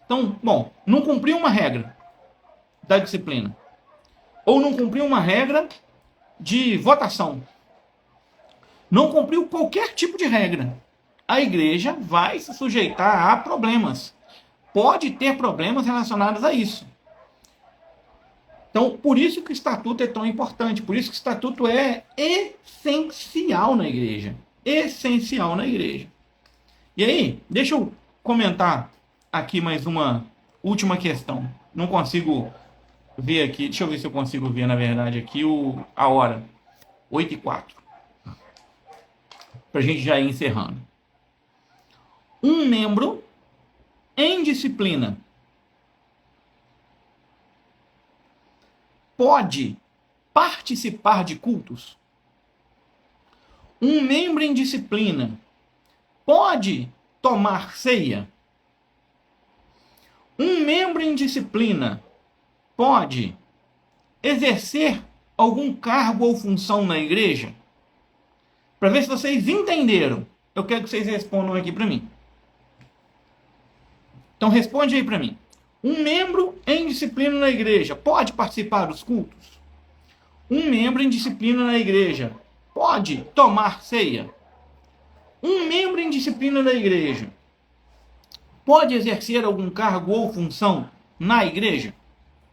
[SPEAKER 1] Então, bom, não cumpriu uma regra da disciplina, ou não cumpriu uma regra de votação, não cumpriu qualquer tipo de regra, a igreja vai se sujeitar a problemas. Pode ter problemas relacionados a isso. Então, por isso que o estatuto é tão importante, por isso que o estatuto é essencial na igreja. Essencial na igreja. E aí, deixa eu comentar aqui mais uma última questão. Não consigo ver aqui, deixa eu ver se eu consigo ver, na verdade, aqui a hora. 8h04. Para a gente já ir encerrando. Um membro em disciplina pode participar de cultos? Um membro em disciplina pode tomar ceia? Um membro em disciplina pode exercer algum cargo ou função na igreja? Para ver se vocês entenderam, eu quero que vocês respondam aqui para mim. Então responde aí para mim. Um membro em disciplina na igreja pode participar dos cultos? Um membro em disciplina na igreja pode tomar ceia? Um membro em disciplina na igreja pode exercer algum cargo ou função na igreja?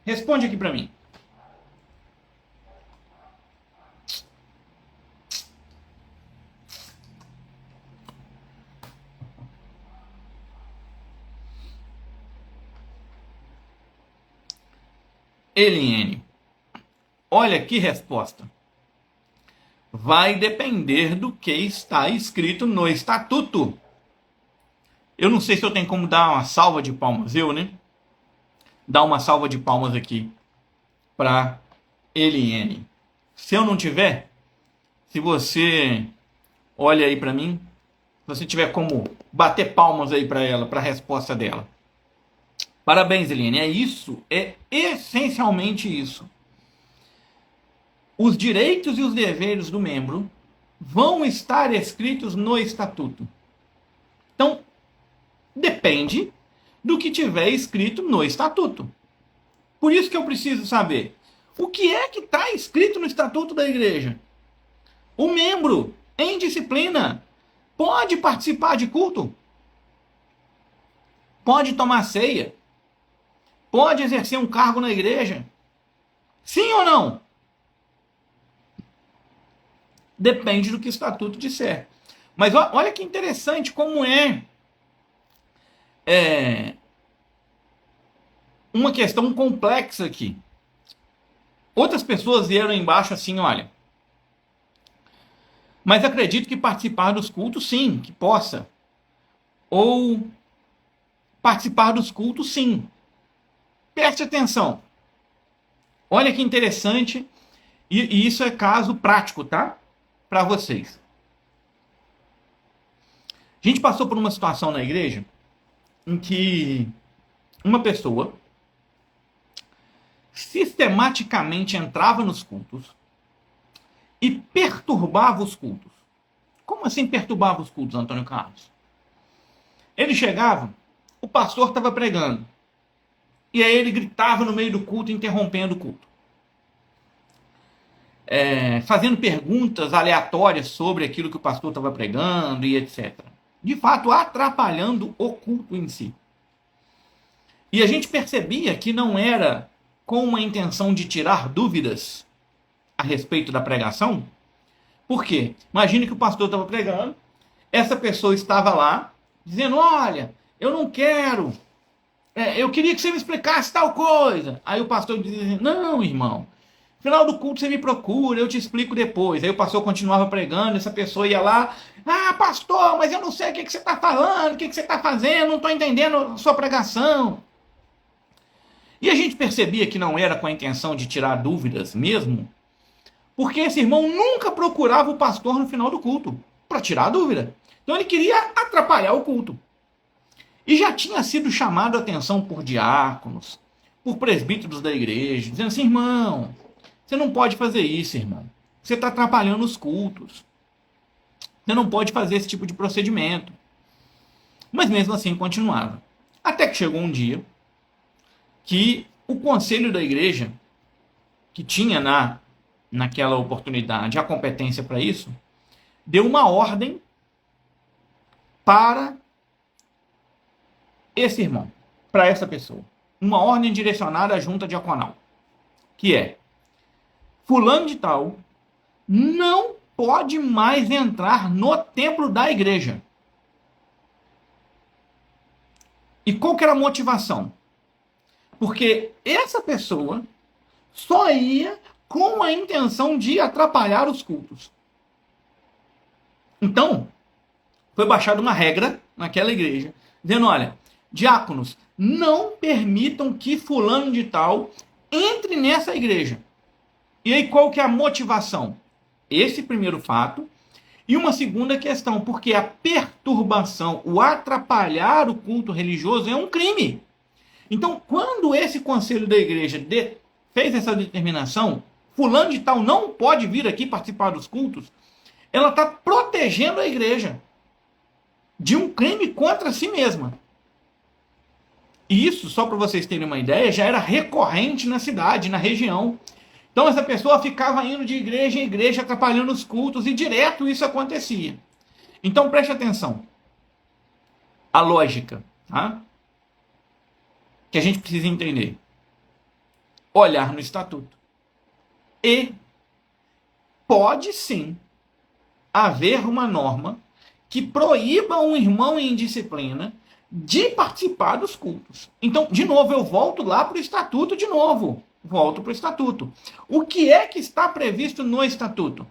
[SPEAKER 1] Responde aqui para mim. Eliane, olha que resposta. Vai depender do que está escrito no estatuto. Eu não sei se eu tenho como dar uma salva de palmas, né? Dar uma salva de palmas aqui para Eliane. Se eu não tiver, se você olha aí para mim, se você tiver como bater palmas aí para ela, para a resposta dela. Parabéns, Eliane. É isso, é essencialmente isso. Os direitos e os deveres do membro vão estar escritos no estatuto. Então, depende do que tiver escrito no estatuto. Por isso que eu preciso saber o que é que está escrito no estatuto da igreja. O membro, em disciplina, pode participar de culto, pode tomar ceia, pode exercer um cargo na igreja. Sim ou não? Depende do que o estatuto disser. Mas olha que interessante como é uma questão complexa aqui. Outras pessoas vieram embaixo assim, olha, mas acredito que participar dos cultos, sim, que possa. Ou participar dos cultos, sim. Preste atenção. Olha que interessante. E isso é caso prático, tá? Para vocês. A gente passou por uma situação na igreja em que uma pessoa sistematicamente entrava nos cultos e perturbava os cultos. Como assim perturbava os cultos, Antônio Carlos? Ele chegava, o pastor estava pregando, e aí ele gritava no meio do culto, interrompendo o culto. Fazendo perguntas aleatórias sobre aquilo que o pastor estava pregando e etc. De fato, atrapalhando o culto em si. E a gente percebia que não era com uma intenção de tirar dúvidas a respeito da pregação. Por quê? Imagine que o pastor estava pregando, essa pessoa estava lá, dizendo, olha, eu não quero, eu queria que você me explicasse tal coisa. Aí o pastor dizia, não, irmão, no final do culto você me procura, eu te explico depois. Aí o pastor continuava pregando, essa pessoa ia lá, pastor, mas eu não sei o que você está falando, o que você está fazendo, não estou entendendo a sua pregação. E a gente percebia que não era com a intenção de tirar dúvidas mesmo, porque esse irmão nunca procurava o pastor no final do culto para tirar a dúvida. Então ele queria atrapalhar o culto. E já tinha sido chamado a atenção por diáconos, por presbíteros da igreja, dizendo assim, irmão, você não pode fazer isso, irmão. Você está atrapalhando os cultos. Você não pode fazer esse tipo de procedimento. Mas mesmo assim continuava. Até que chegou um dia que o conselho da igreja, que tinha naquela oportunidade a competência para isso, deu uma ordem para esse irmão, para essa pessoa. Uma ordem direcionada à junta diaconal, que é, fulano de tal não pode mais entrar no templo da igreja. E qual que era a motivação? Porque essa pessoa só ia com a intenção de atrapalhar os cultos. Então, foi baixada uma regra naquela igreja, dizendo, olha, diáconos, não permitam que fulano de tal entre nessa igreja. E aí qual que é a motivação? Esse primeiro fato. E uma segunda questão, porque a perturbação, o atrapalhar o culto religioso é um crime. Então, quando esse conselho da igreja fez essa determinação, fulano de tal não pode vir aqui participar dos cultos, ela está protegendo a igreja de um crime contra si mesma. E isso, só para vocês terem uma ideia, já era recorrente na cidade, na região. Então essa pessoa ficava indo de igreja em igreja, atrapalhando os cultos, e direto isso acontecia. Então preste atenção. A lógica, tá? Que a gente precisa entender. Olhar no estatuto. E pode sim haver uma norma que proíba um irmão em disciplina de participar dos cultos. Então, de novo, eu volto lá para o estatuto de novo. Volto para o estatuto. O que é que está previsto no estatuto?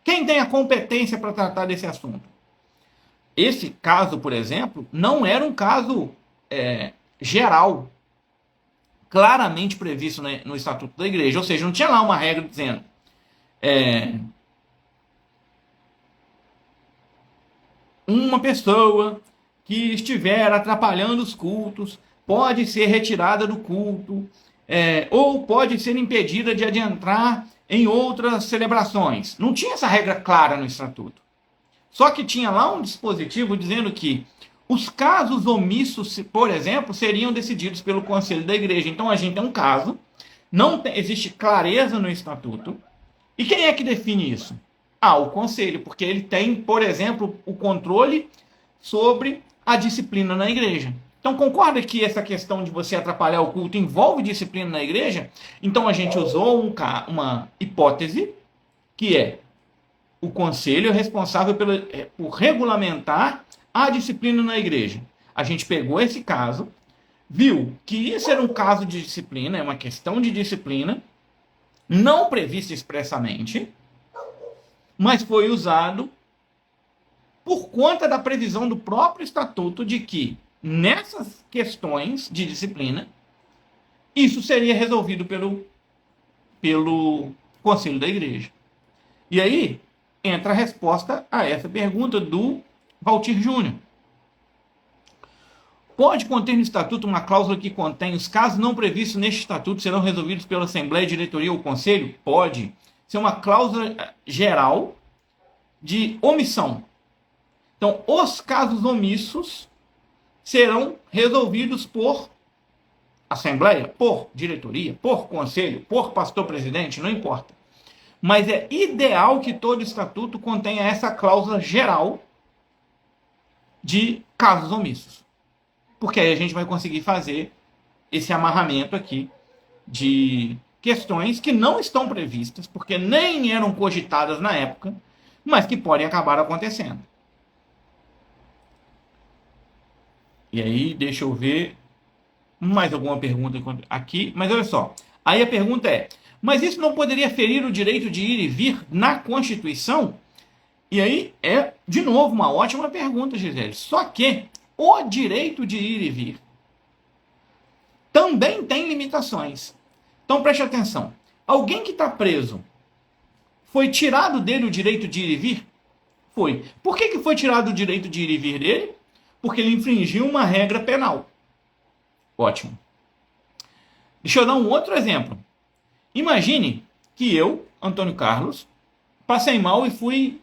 [SPEAKER 1] Quem tem a competência para tratar desse assunto? Esse caso, por exemplo, não era um caso geral, claramente previsto no estatuto da igreja. Ou seja, não tinha lá uma regra dizendo uma pessoa que estiver atrapalhando os cultos pode ser retirada do culto, ou pode ser impedida de adentrar em outras celebrações. Não tinha essa regra clara no estatuto. Só que tinha lá um dispositivo dizendo que os casos omissos, por exemplo, seriam decididos pelo conselho da igreja. Então a gente tem um caso, não tem, existe clareza no estatuto. E quem é que define isso? O conselho, porque ele tem, por exemplo, o controle sobre a disciplina na igreja. Então concorda que essa questão de você atrapalhar o culto envolve disciplina na igreja? Então a gente usou uma hipótese que é o conselho é responsável por regulamentar a disciplina na igreja. A gente pegou esse caso, viu que isso era um caso de disciplina, é uma questão de disciplina, não prevista expressamente, mas foi usado por conta da previsão do próprio estatuto de que, nessas questões de disciplina, isso seria resolvido pelo conselho da igreja. E aí entra a resposta a essa pergunta do Valtir Júnior. Pode conter no estatuto uma cláusula que contém os casos não previstos neste estatuto serão resolvidos pela Assembleia, Diretoria ou Conselho? Pode. Isso é uma cláusula geral de omissão. Então, os casos omissos serão resolvidos por Assembleia, por Diretoria, por Conselho, por Pastor-Presidente, não importa. Mas é ideal que todo estatuto contenha essa cláusula geral de casos omissos. Porque aí a gente vai conseguir fazer esse amarramento aqui de questões que não estão previstas, porque nem eram cogitadas na época, mas que podem acabar acontecendo. E aí, deixa eu ver mais alguma pergunta aqui. Mas olha só, aí a pergunta é, mas isso não poderia ferir o direito de ir e vir na Constituição? E aí é, de novo, uma ótima pergunta, Gisele. Só que o direito de ir e vir também tem limitações. Então preste atenção. Alguém que está preso, foi tirado dele o direito de ir e vir? Foi. Por que foi tirado o direito de ir e vir dele? Porque ele infringiu uma regra penal. Ótimo. Deixa eu dar um outro exemplo. Imagine que eu, Antônio Carlos, passei mal e fui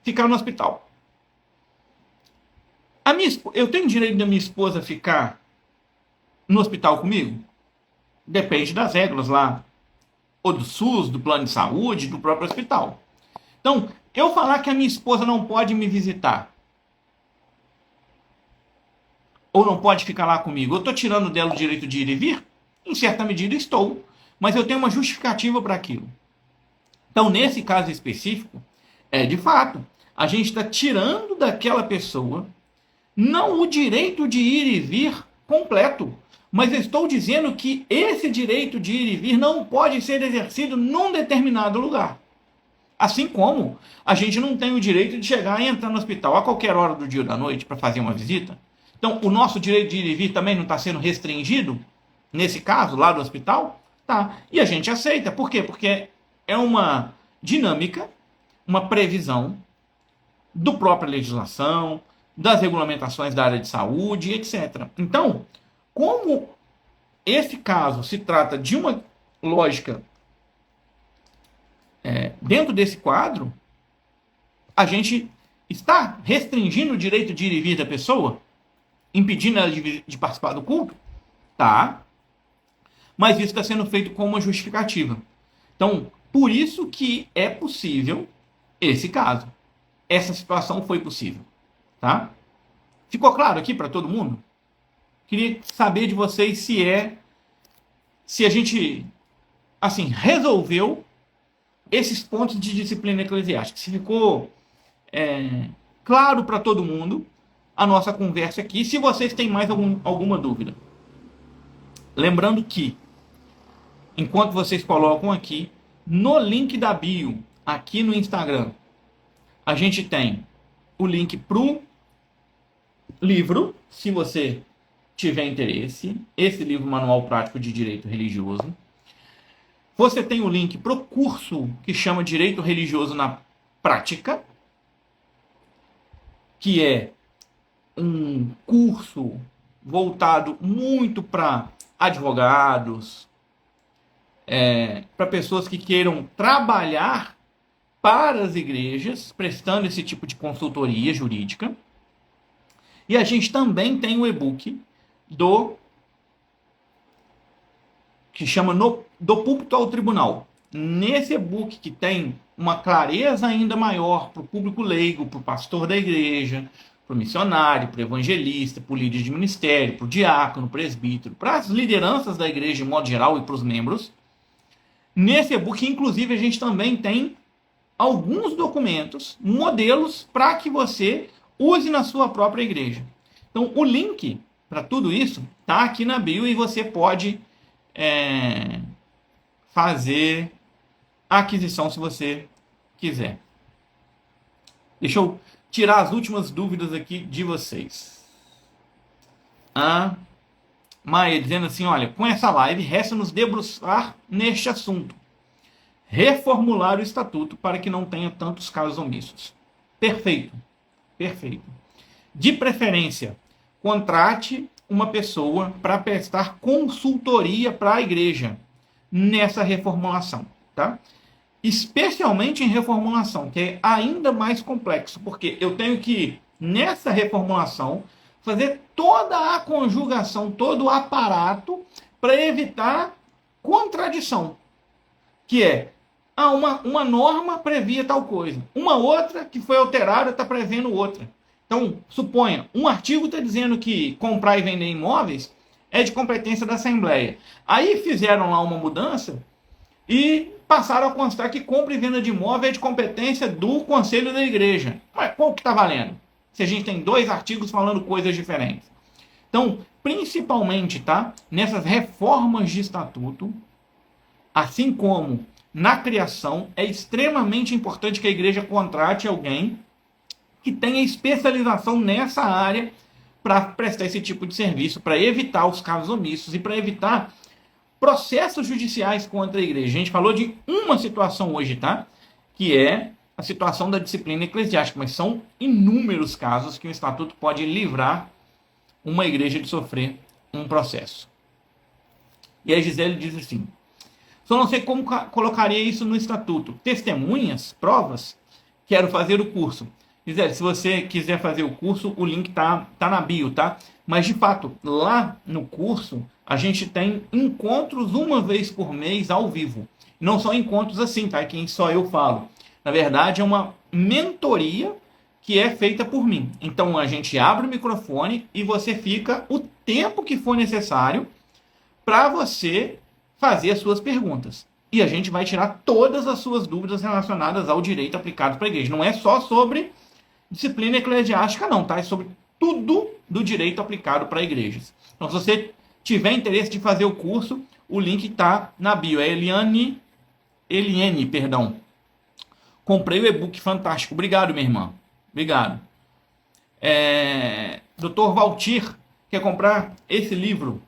[SPEAKER 1] ficar no hospital. Eu tenho direito da minha esposa ficar no hospital comigo? Depende das regras lá. Ou do SUS, do plano de saúde, do próprio hospital. Então, eu falar que a minha esposa não pode me visitar, ou não pode ficar lá comigo, eu estou tirando dela o direito de ir e vir? Em certa medida estou, mas eu tenho uma justificativa para aquilo. Então, nesse caso específico, de fato, a gente está tirando daquela pessoa não o direito de ir e vir completo, mas eu estou dizendo que esse direito de ir e vir não pode ser exercido num determinado lugar. Assim como a gente não tem o direito de chegar e entrar no hospital a qualquer hora do dia ou da noite para fazer uma visita. Então, o nosso direito de ir e vir também não está sendo restringido, nesse caso, lá do hospital? Tá. E a gente aceita. Por quê? Porque é uma dinâmica, uma previsão do própria legislação, das regulamentações da área de saúde, etc. Então, como esse caso se trata de uma lógica dentro desse quadro, a gente está restringindo o direito de ir e vir da pessoa? Impedindo ela de participar do culto? Tá. Mas isso está sendo feito com uma justificativa. Então, por isso que é possível esse caso. Essa situação foi possível. Tá? Ficou claro aqui para todo mundo? Queria saber de vocês se a gente, assim, resolveu esses pontos de disciplina eclesiástica. Se ficou claro para todo mundo a nossa conversa aqui. Se vocês têm mais alguma dúvida. Lembrando que, enquanto vocês colocam aqui, no link da bio, aqui no Instagram, a gente tem o link para o livro, se você tiver interesse, esse livro Manual Prático de Direito Religioso. Você tem o link para o curso que chama Direito Religioso na Prática. que é um curso voltado muito para advogados, para pessoas que queiram trabalhar para as igrejas, prestando esse tipo de consultoria jurídica. E a gente também tem o e-book que chama Do Púlpito ao Tribunal. Nesse e-book, que tem uma clareza ainda maior para o público leigo, para o pastor da igreja, para o missionário, para o evangelista, para o líder de ministério, para o diácono, presbítero, para as lideranças da igreja de modo geral e para os membros. Nesse e-book, inclusive, a gente também tem alguns documentos, modelos, para que você use na sua própria igreja. Então, o link para tudo isso está aqui na bio e você pode fazer a aquisição se você quiser. Deixa eu tirar as últimas dúvidas aqui de vocês. A Maia dizendo assim, olha, com essa live resta nos debruçar neste assunto. Reformular o estatuto para que não tenha tantos casos omissos. Perfeito. Perfeito. De preferência, contrate uma pessoa para prestar consultoria para a igreja nessa reformulação, tá? Especialmente em reformulação, que é ainda mais complexo, porque eu tenho que, nessa reformulação, fazer toda a conjugação, todo o aparato para evitar contradição, que é uma norma previa tal coisa, uma outra que foi alterada está prevendo outra. Então, suponha, um artigo está dizendo que comprar e vender imóveis é de competência da Assembleia. Aí fizeram lá uma mudança e passaram a constar que compra e venda de imóvel é de competência do Conselho da Igreja. Mas qual que está valendo? Se a gente tem dois artigos falando coisas diferentes. Então, principalmente, tá, nessas reformas de estatuto, assim como na criação, é extremamente importante que a igreja contrate alguém que tenha especialização nessa área para prestar esse tipo de serviço, para evitar os casos omissos e para evitar processos judiciais contra a igreja. A gente falou de uma situação hoje, tá? Que é a situação da disciplina eclesiástica, mas são inúmeros casos que o estatuto pode livrar uma igreja de sofrer um processo. E a Gisele diz assim, só não sei como colocaria isso no estatuto. Testemunhas, provas, quero fazer o curso. Gisele, se você quiser fazer o curso, o link tá na bio, tá? Mas, de fato, lá no curso, a gente tem encontros uma vez por mês ao vivo. Não são encontros assim, tá? Que só eu falo. Na verdade, é uma mentoria que é feita por mim. Então, a gente abre o microfone e você fica o tempo que for necessário para você fazer as suas perguntas. E a gente vai tirar todas as suas dúvidas relacionadas ao direito aplicado para a igreja. Não é só sobre disciplina eclesiástica, não, tá? É sobre tudo do direito aplicado para igrejas. Então, se você tiver interesse de fazer o curso, o link está na bio. É Eliane, perdão. Comprei o e-book fantástico. Obrigado, minha irmã. Obrigado. Dr. Valtir quer comprar esse livro.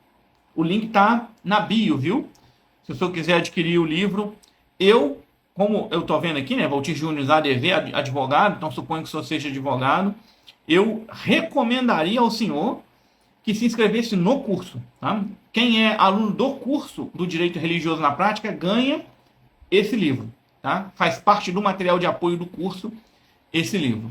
[SPEAKER 1] O link está na bio, viu? Se o senhor quiser adquirir o livro, como eu estou vendo aqui, né? Valtir Júnior ADV, advogado, então suponho que o senhor seja advogado, eu recomendaria ao senhor que se inscrevesse no curso. Tá? Quem é aluno do curso do Direito Religioso na Prática ganha esse livro. Tá? Faz parte do material de apoio do curso esse livro.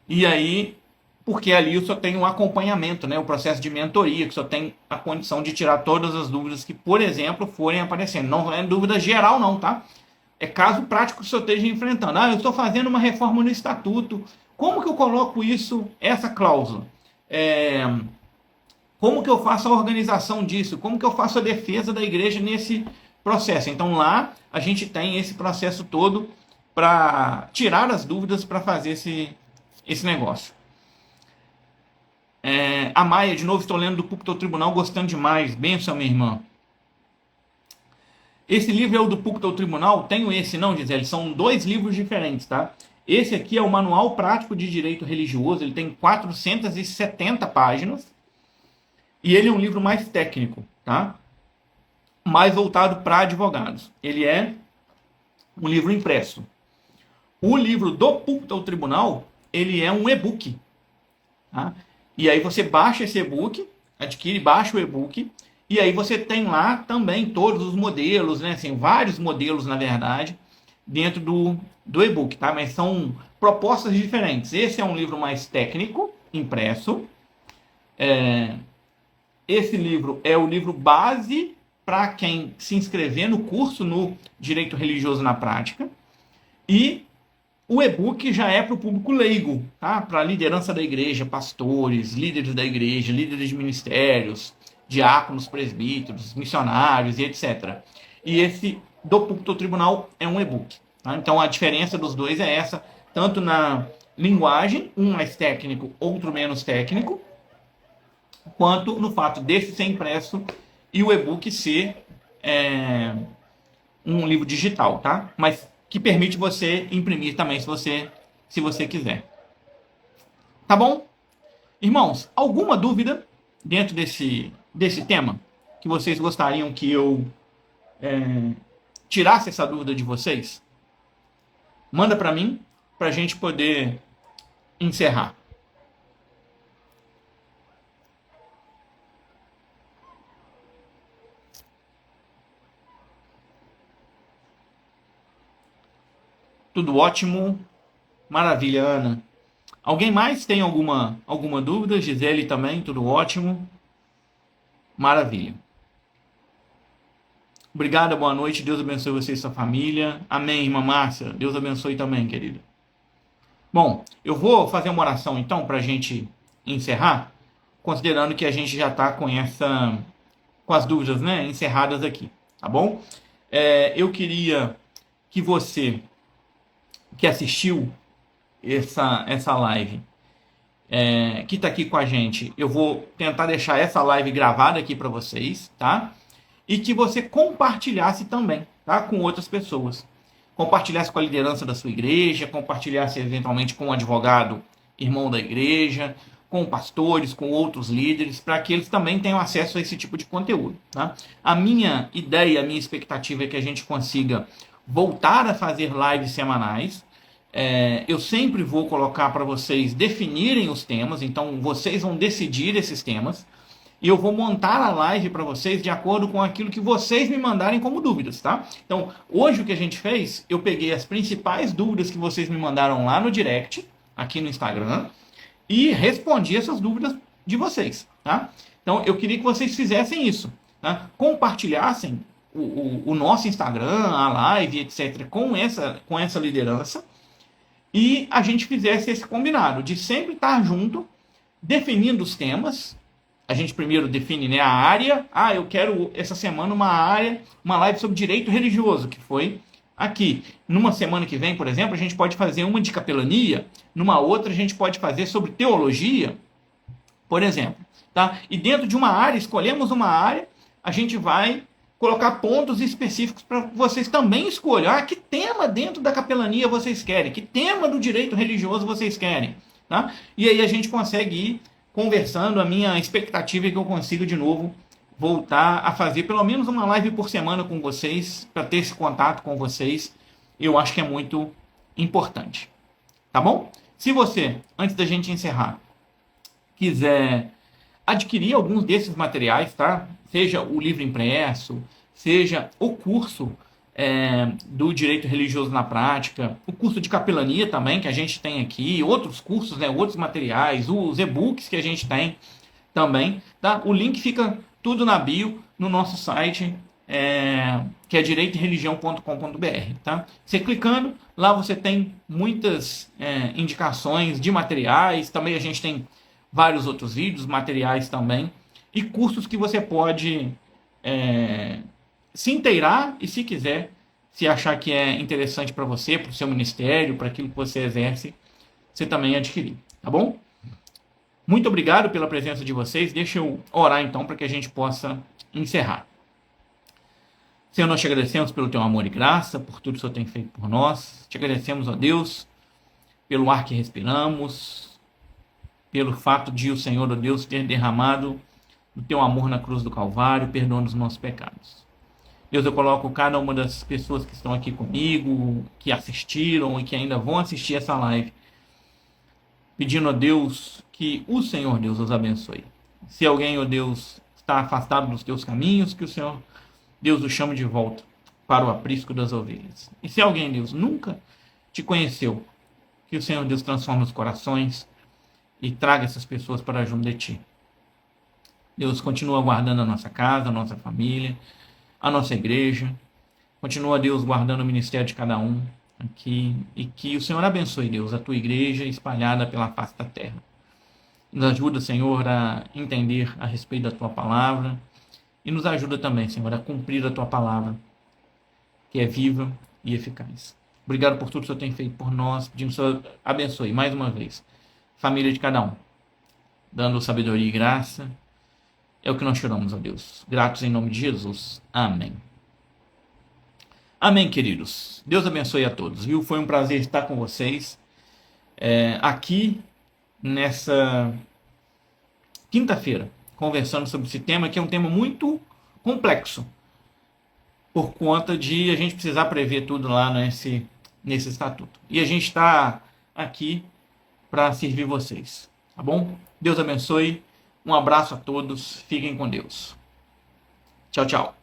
[SPEAKER 1] E aí, porque ali eu só tenho um acompanhamento, né? O processo de mentoria, que só tem a condição de tirar todas as dúvidas que, por exemplo, forem aparecendo. Não é dúvida geral, não, tá? É caso prático que o senhor esteja enfrentando. Eu estou fazendo uma reforma no estatuto. Como que eu coloco isso, essa cláusula? Como que eu faço a organização disso? Como que eu faço a defesa da igreja nesse processo? Então lá a gente tem esse processo todo para tirar as dúvidas, para fazer esse negócio. A Maia, de novo, estou lendo do Púlpito ao Tribunal, gostando demais. Benção, minha irmã. Esse livro é o do Púlpito ao Tribunal? Tenho esse, não, Gisele. São dois livros diferentes, tá? Esse aqui é o Manual Prático de Direito Religioso. Ele tem 470 páginas. E ele é um livro mais técnico, tá? Mais voltado para advogados. Ele é um livro impresso. O livro do Púlpito ao Tribunal, ele é um e-book. tá? E aí você baixa esse e-book, adquire, baixa o e-book, e aí você tem lá também todos os modelos, né? Assim, vários modelos, na verdade, dentro do e-book, tá? Mas são propostas diferentes. Esse é um livro mais técnico, impresso. Esse livro é o livro base para quem se inscrever no curso no Direito Religioso na Prática. E o e-book já é para o público leigo, tá? Para a liderança da igreja, pastores, líderes da igreja, líderes de ministérios, diáconos, presbíteros, missionários e etc. E esse do púlpito ao tribunal é um e-book. Tá? Então a diferença dos dois é essa, tanto na linguagem, um mais técnico, outro menos técnico, quanto no fato desse ser impresso e o e-book ser um livro digital, tá? Mas que permite você imprimir também se você quiser. Tá bom? Irmãos, alguma dúvida dentro desse tema que vocês gostariam que eu tirasse essa dúvida de vocês? Manda para mim, para a gente poder encerrar. Tudo ótimo. Maravilha, Ana. Alguém mais tem alguma dúvida? Gisele também, tudo ótimo. Maravilha. Obrigado, boa noite. Deus abençoe você e sua família. Amém, irmã Márcia. Deus abençoe também, querida. Bom, eu vou fazer uma oração então para a gente encerrar, considerando que a gente já está com as dúvidas, né, encerradas aqui, tá bom? Eu queria que você que assistiu essa live, que está aqui com a gente, eu vou tentar deixar essa live gravada aqui para vocês, tá? E que você compartilhasse também, tá? Com outras pessoas. Compartilhasse com a liderança da sua igreja, compartilhasse eventualmente com um advogado, irmão da igreja, com pastores, com outros líderes, para que eles também tenham acesso a esse tipo de conteúdo, tá? A minha ideia, a minha expectativa é que a gente consiga voltar a fazer lives semanais. Eu sempre vou colocar para vocês definirem os temas, então vocês vão decidir esses temas, e eu vou montar a live para vocês de acordo com aquilo que vocês me mandarem como dúvidas, tá? Então, hoje o que a gente fez, eu peguei as principais dúvidas que vocês me mandaram lá no direct, aqui no Instagram, e respondi essas dúvidas de vocês, tá? Então, eu queria que vocês fizessem isso, tá? Compartilhassem o nosso Instagram, a live, etc., com essa liderança, e a gente fizesse esse combinado de sempre estar junto, definindo os temas. A gente primeiro define, né, a área. Eu quero essa semana uma live sobre direito religioso, que foi aqui. Numa semana que vem, por exemplo, a gente pode fazer uma de capelania, numa outra a gente pode fazer sobre teologia, por exemplo, tá? E dentro de uma área, escolhemos uma área, a gente vai colocar pontos específicos para vocês também escolham. Que tema dentro da capelania vocês querem? Que tema do direito religioso vocês querem? Tá? E aí a gente consegue ir conversando. A minha expectativa é que eu consiga de novo voltar a fazer pelo menos uma live por semana com vocês, para ter esse contato com vocês. Eu acho que é muito importante. Tá bom? Se você, antes da gente encerrar, quiser adquirir alguns desses materiais, tá? Seja o livro impresso, seja o curso do Direito Religioso na Prática, o curso de capelania também, que a gente tem aqui, outros cursos, né, outros materiais, os e-books que a gente tem também, tá? O link fica tudo na bio, no nosso site, que é direitoreligião.com.br, tá? Você clicando, lá você tem muitas indicações de materiais, também a gente tem vários outros vídeos, materiais também, e cursos que você pode se inteirar e, se quiser, se achar que é interessante para você, para o seu ministério, para aquilo que você exerce, você também adquirir, tá bom? Muito obrigado pela presença de vocês. Deixa eu orar então para que a gente possa encerrar. Senhor, nós te agradecemos pelo teu amor e graça, por tudo que o Senhor tem feito por nós. Te agradecemos, ó Deus, pelo ar que respiramos, pelo fato de o Senhor, ó Deus, ter derramado o teu amor na cruz do Calvário, perdoando os nossos pecados. Deus, eu coloco cada uma das pessoas que estão aqui comigo, que assistiram e que ainda vão assistir essa live, pedindo a Deus que o Senhor Deus os abençoe. Se alguém, ó Deus, está afastado dos teus caminhos, que o Senhor Deus o chame de volta para o aprisco das ovelhas. E se alguém, Deus, nunca te conheceu, que o Senhor Deus transforme os corações e traga essas pessoas para junto de ti. Deus continua guardando a nossa casa, a nossa família, a nossa igreja. Continua, Deus, guardando o ministério de cada um aqui. E que o Senhor abençoe, Deus, a tua igreja espalhada pela face da terra. Nos ajuda, Senhor, a entender a respeito da tua palavra. E nos ajuda também, Senhor, a cumprir a tua palavra, que é viva e eficaz. Obrigado por tudo que o Senhor tem feito por nós. Pedimos que o Senhor abençoe mais uma vez a família de cada um, dando sabedoria e graça. É o que nós choramos, ó Deus. Gratos em nome de Jesus. Amém. Amém, queridos. Deus abençoe a todos, viu? Foi um prazer estar com vocês aqui nessa quinta-feira, conversando sobre esse tema, que é um tema muito complexo, por conta de a gente precisar prever tudo lá nesse estatuto. E a gente está aqui para servir vocês, tá bom? Deus abençoe. Um abraço a todos. Fiquem com Deus. Tchau, tchau.